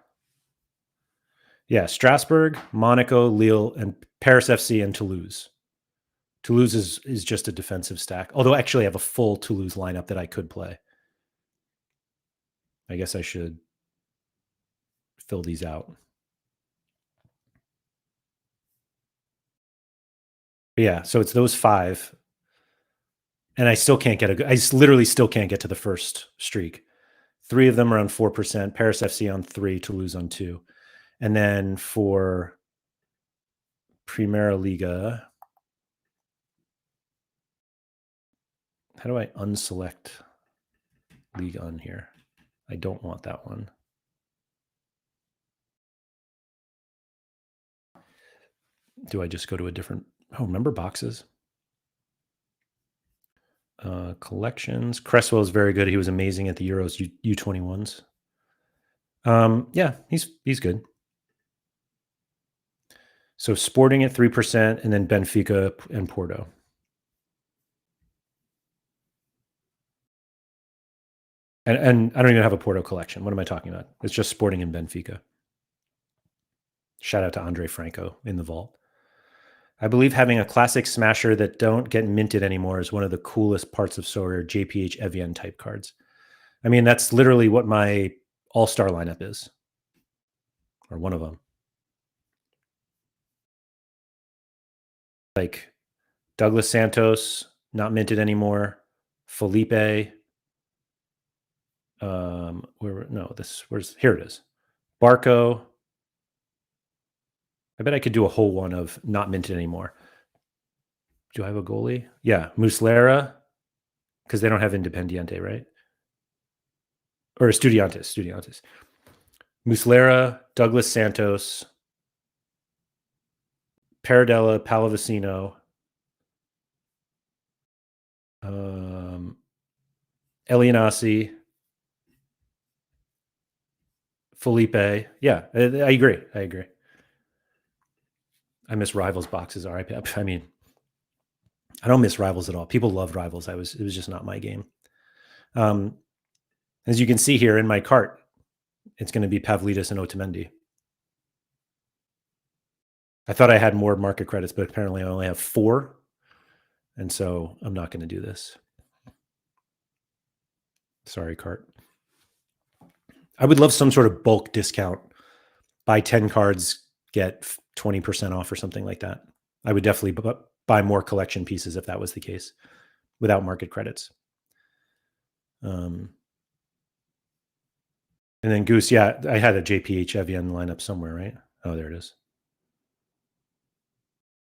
Yeah, Strasbourg, Monaco, Lille, and Paris FC and Toulouse. Toulouse is just a defensive stack. Although actually I have a full Toulouse lineup that I could play. I guess I should fill these out. But yeah, so it's those 5. And I still can't get I literally still can't get to the first streak. 3 of them are on 4%, Paris FC on 3, Toulouse on 2. And then for Primera Liga, how do I unselect Ligue on here? I don't want that one. Do I just go to a different? Oh, member boxes. Collections. Cresswell is very good. He was amazing at the Euros U21s. Yeah, he's good. So Sporting at 3%, and then Benfica and Porto. And I don't even have a Porto collection. What am I talking about? It's just Sporting and Benfica. Shout out to Andre Franco in the vault. I believe having a classic smasher that don't get minted anymore is one of the coolest parts of Sorare JPH Evian type cards. I mean, that's literally what my all-star lineup is, or one of them. Like Douglas Santos, not minted anymore. Felipe. Here it is. Barco. I bet I could do a whole one of not minted anymore. Do I have a goalie? Yeah, Muslera, because they don't have Independiente, right? Or Estudiantes. Muslera, Douglas Santos, Paradella, Pallavicino, Elianasi, Felipe. Yeah, I agree. I miss Rivals boxes. RIP. I mean, I don't miss Rivals at all. People love Rivals. It was just not my game. As you can see here in my cart, it's going to be Pavlidis and Otamendi. I thought I had more market credits, but apparently I only have 4. And so I'm not going to do this. Sorry, cart. I would love some sort of bulk discount. Buy 10 cards, get 20% off or something like that. I would definitely buy more collection pieces if that was the case without market credits. And then Goose, yeah, I had a JPH Evian lineup somewhere, right? Oh, there it is.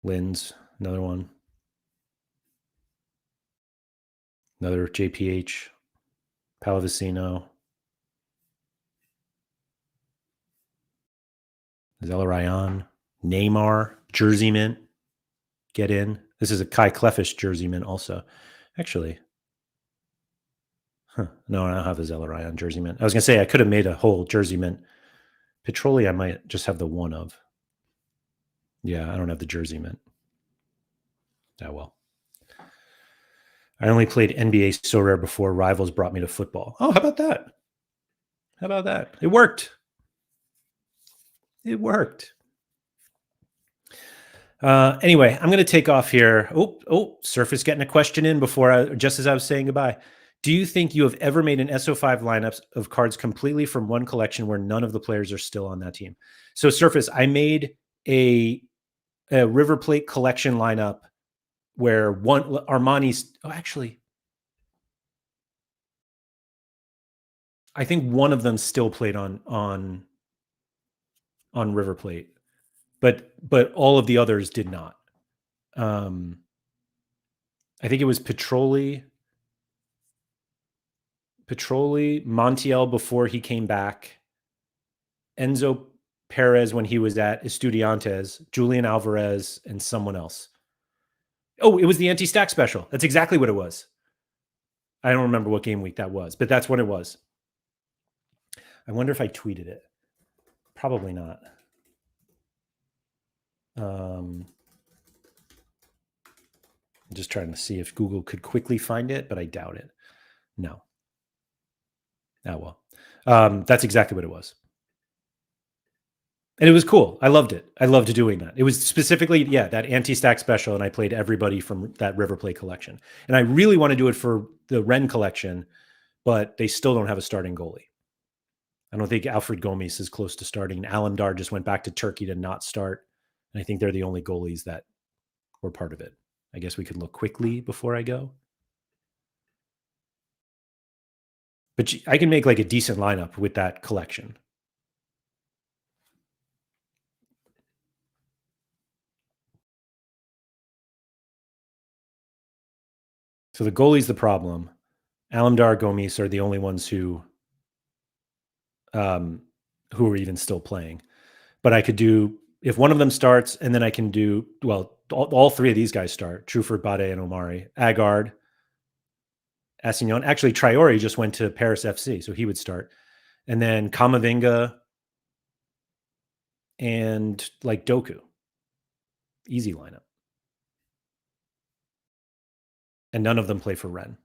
Linz, another one. Another JPH. Pallavicino. Zelarayan. Neymar. Jersey mint. Get in. This is a Kai Clefish jersey mint also. Actually, no, I don't have a Zelarayan jersey mint. I was going to say I could have made a whole jersey mint. Petroli, I might just have the one of. Yeah, I don't have the jersey mint. Oh, well. I only played NBA Sorare before Rivals brought me to football. Oh, how about that? It worked. Anyway, I'm going to take off here. Surf is getting a question in just as I was saying goodbye. Do you think you have ever made an SO5 lineups of cards completely from one collection where none of the players are still on that team? So Surface, I made a River Plate collection lineup where one Armani's. Oh, actually, I think one of them still played on River Plate, but all of the others did not. I think it was Petroli, Montiel before he came back, Enzo Perez when he was at Estudiantes, Julian Alvarez, and someone else. Oh, it was the anti-stack special. That's exactly what it was. I don't remember what game week that was, but that's what it was. I wonder if I tweeted it. Probably not. I'm just trying to see if Google could quickly find it, but I doubt it. No. Oh, well. That's exactly what it was. And it was cool. I loved it. I loved doing that. It was specifically, that anti-stack special, and I played everybody from that River Plate collection. And I really want to do it for the Ren collection, but they still don't have a starting goalie. I don't think Alfred Gomes is close to starting. Alamdar just went back to Turkey to not start. And I think they're the only goalies that were part of it. I guess we could look quickly before I go. But I can make like a decent lineup with that collection. So the goalie's the problem. Alamdar, Gomes are the only ones who are even still playing. But I could do, if one of them starts, and then I can do, well, all 3 of these guys start. Truford, Bade, and Omari. Agard, Assignon. Actually, Traore just went to Paris FC, so he would start. And then Kamavinga and like Doku. Easy lineup. And none of them play for Rennes.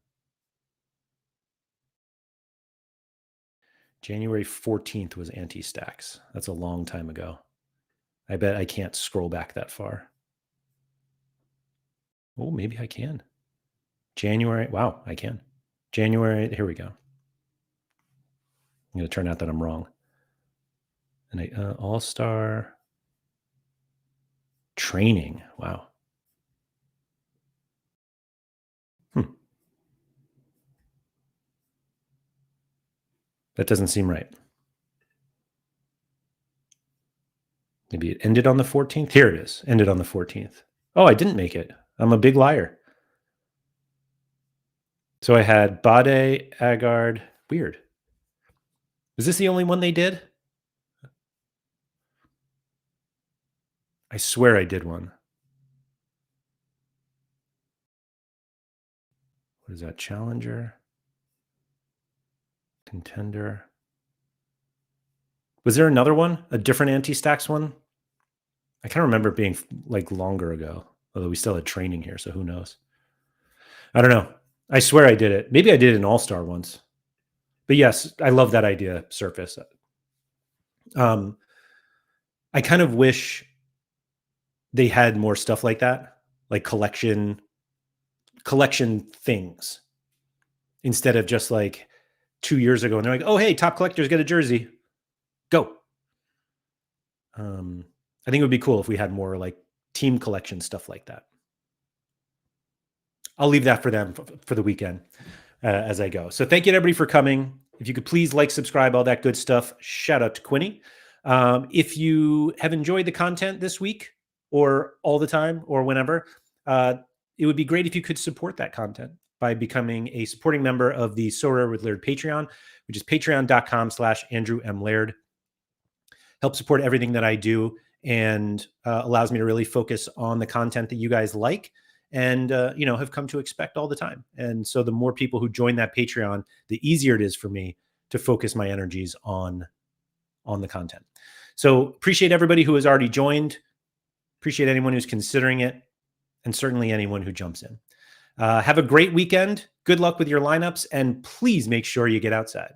January 14th was anti-stacks. That's a long time ago. I bet I can't scroll back that far. Oh, maybe I can. January. Wow, I can. January. Here we go. I'm going to turn out that I'm wrong. And all-star training. Wow. That doesn't seem right. Maybe it ended on the 14th. Here it is. Ended on the 14th. Oh, I didn't make it. I'm a big liar. So I had Bade, Agard. Weird. Is this the only one they did? I swear I did one. What is that? Challenger? Contender? Was there another one? A different anti-stacks one? I kind of remember it being like longer ago, although we still had training here, so who knows? I don't know. I swear I did it. Maybe I did an all-star once. But yes, I love that idea, Surface. I kind of wish they had more stuff like that, like collection things, instead of just like 2 years ago and they're like, oh, hey, top collectors get a jersey. Go. I think it would be cool if we had more like team collection stuff like that. I'll leave that for them for the weekend as I go. So thank you to everybody for coming. If you could please like, subscribe, all that good stuff. Shout out to Quinny. If you have enjoyed the content this week or all the time or whenever, it would be great if you could support that content by becoming a supporting member of the Sorare with Laird Patreon, which is patreon.com/Andrew M. Laird. Help support everything that I do and allows me to really focus on the content that you guys like and have come to expect all the time. And so the more people who join that Patreon, the easier it is for me to focus my energies on the content. So appreciate everybody who has already joined. Appreciate anyone who's considering it, and certainly anyone who jumps in. Have a great weekend. Good luck with your lineups, and please make sure you get outside.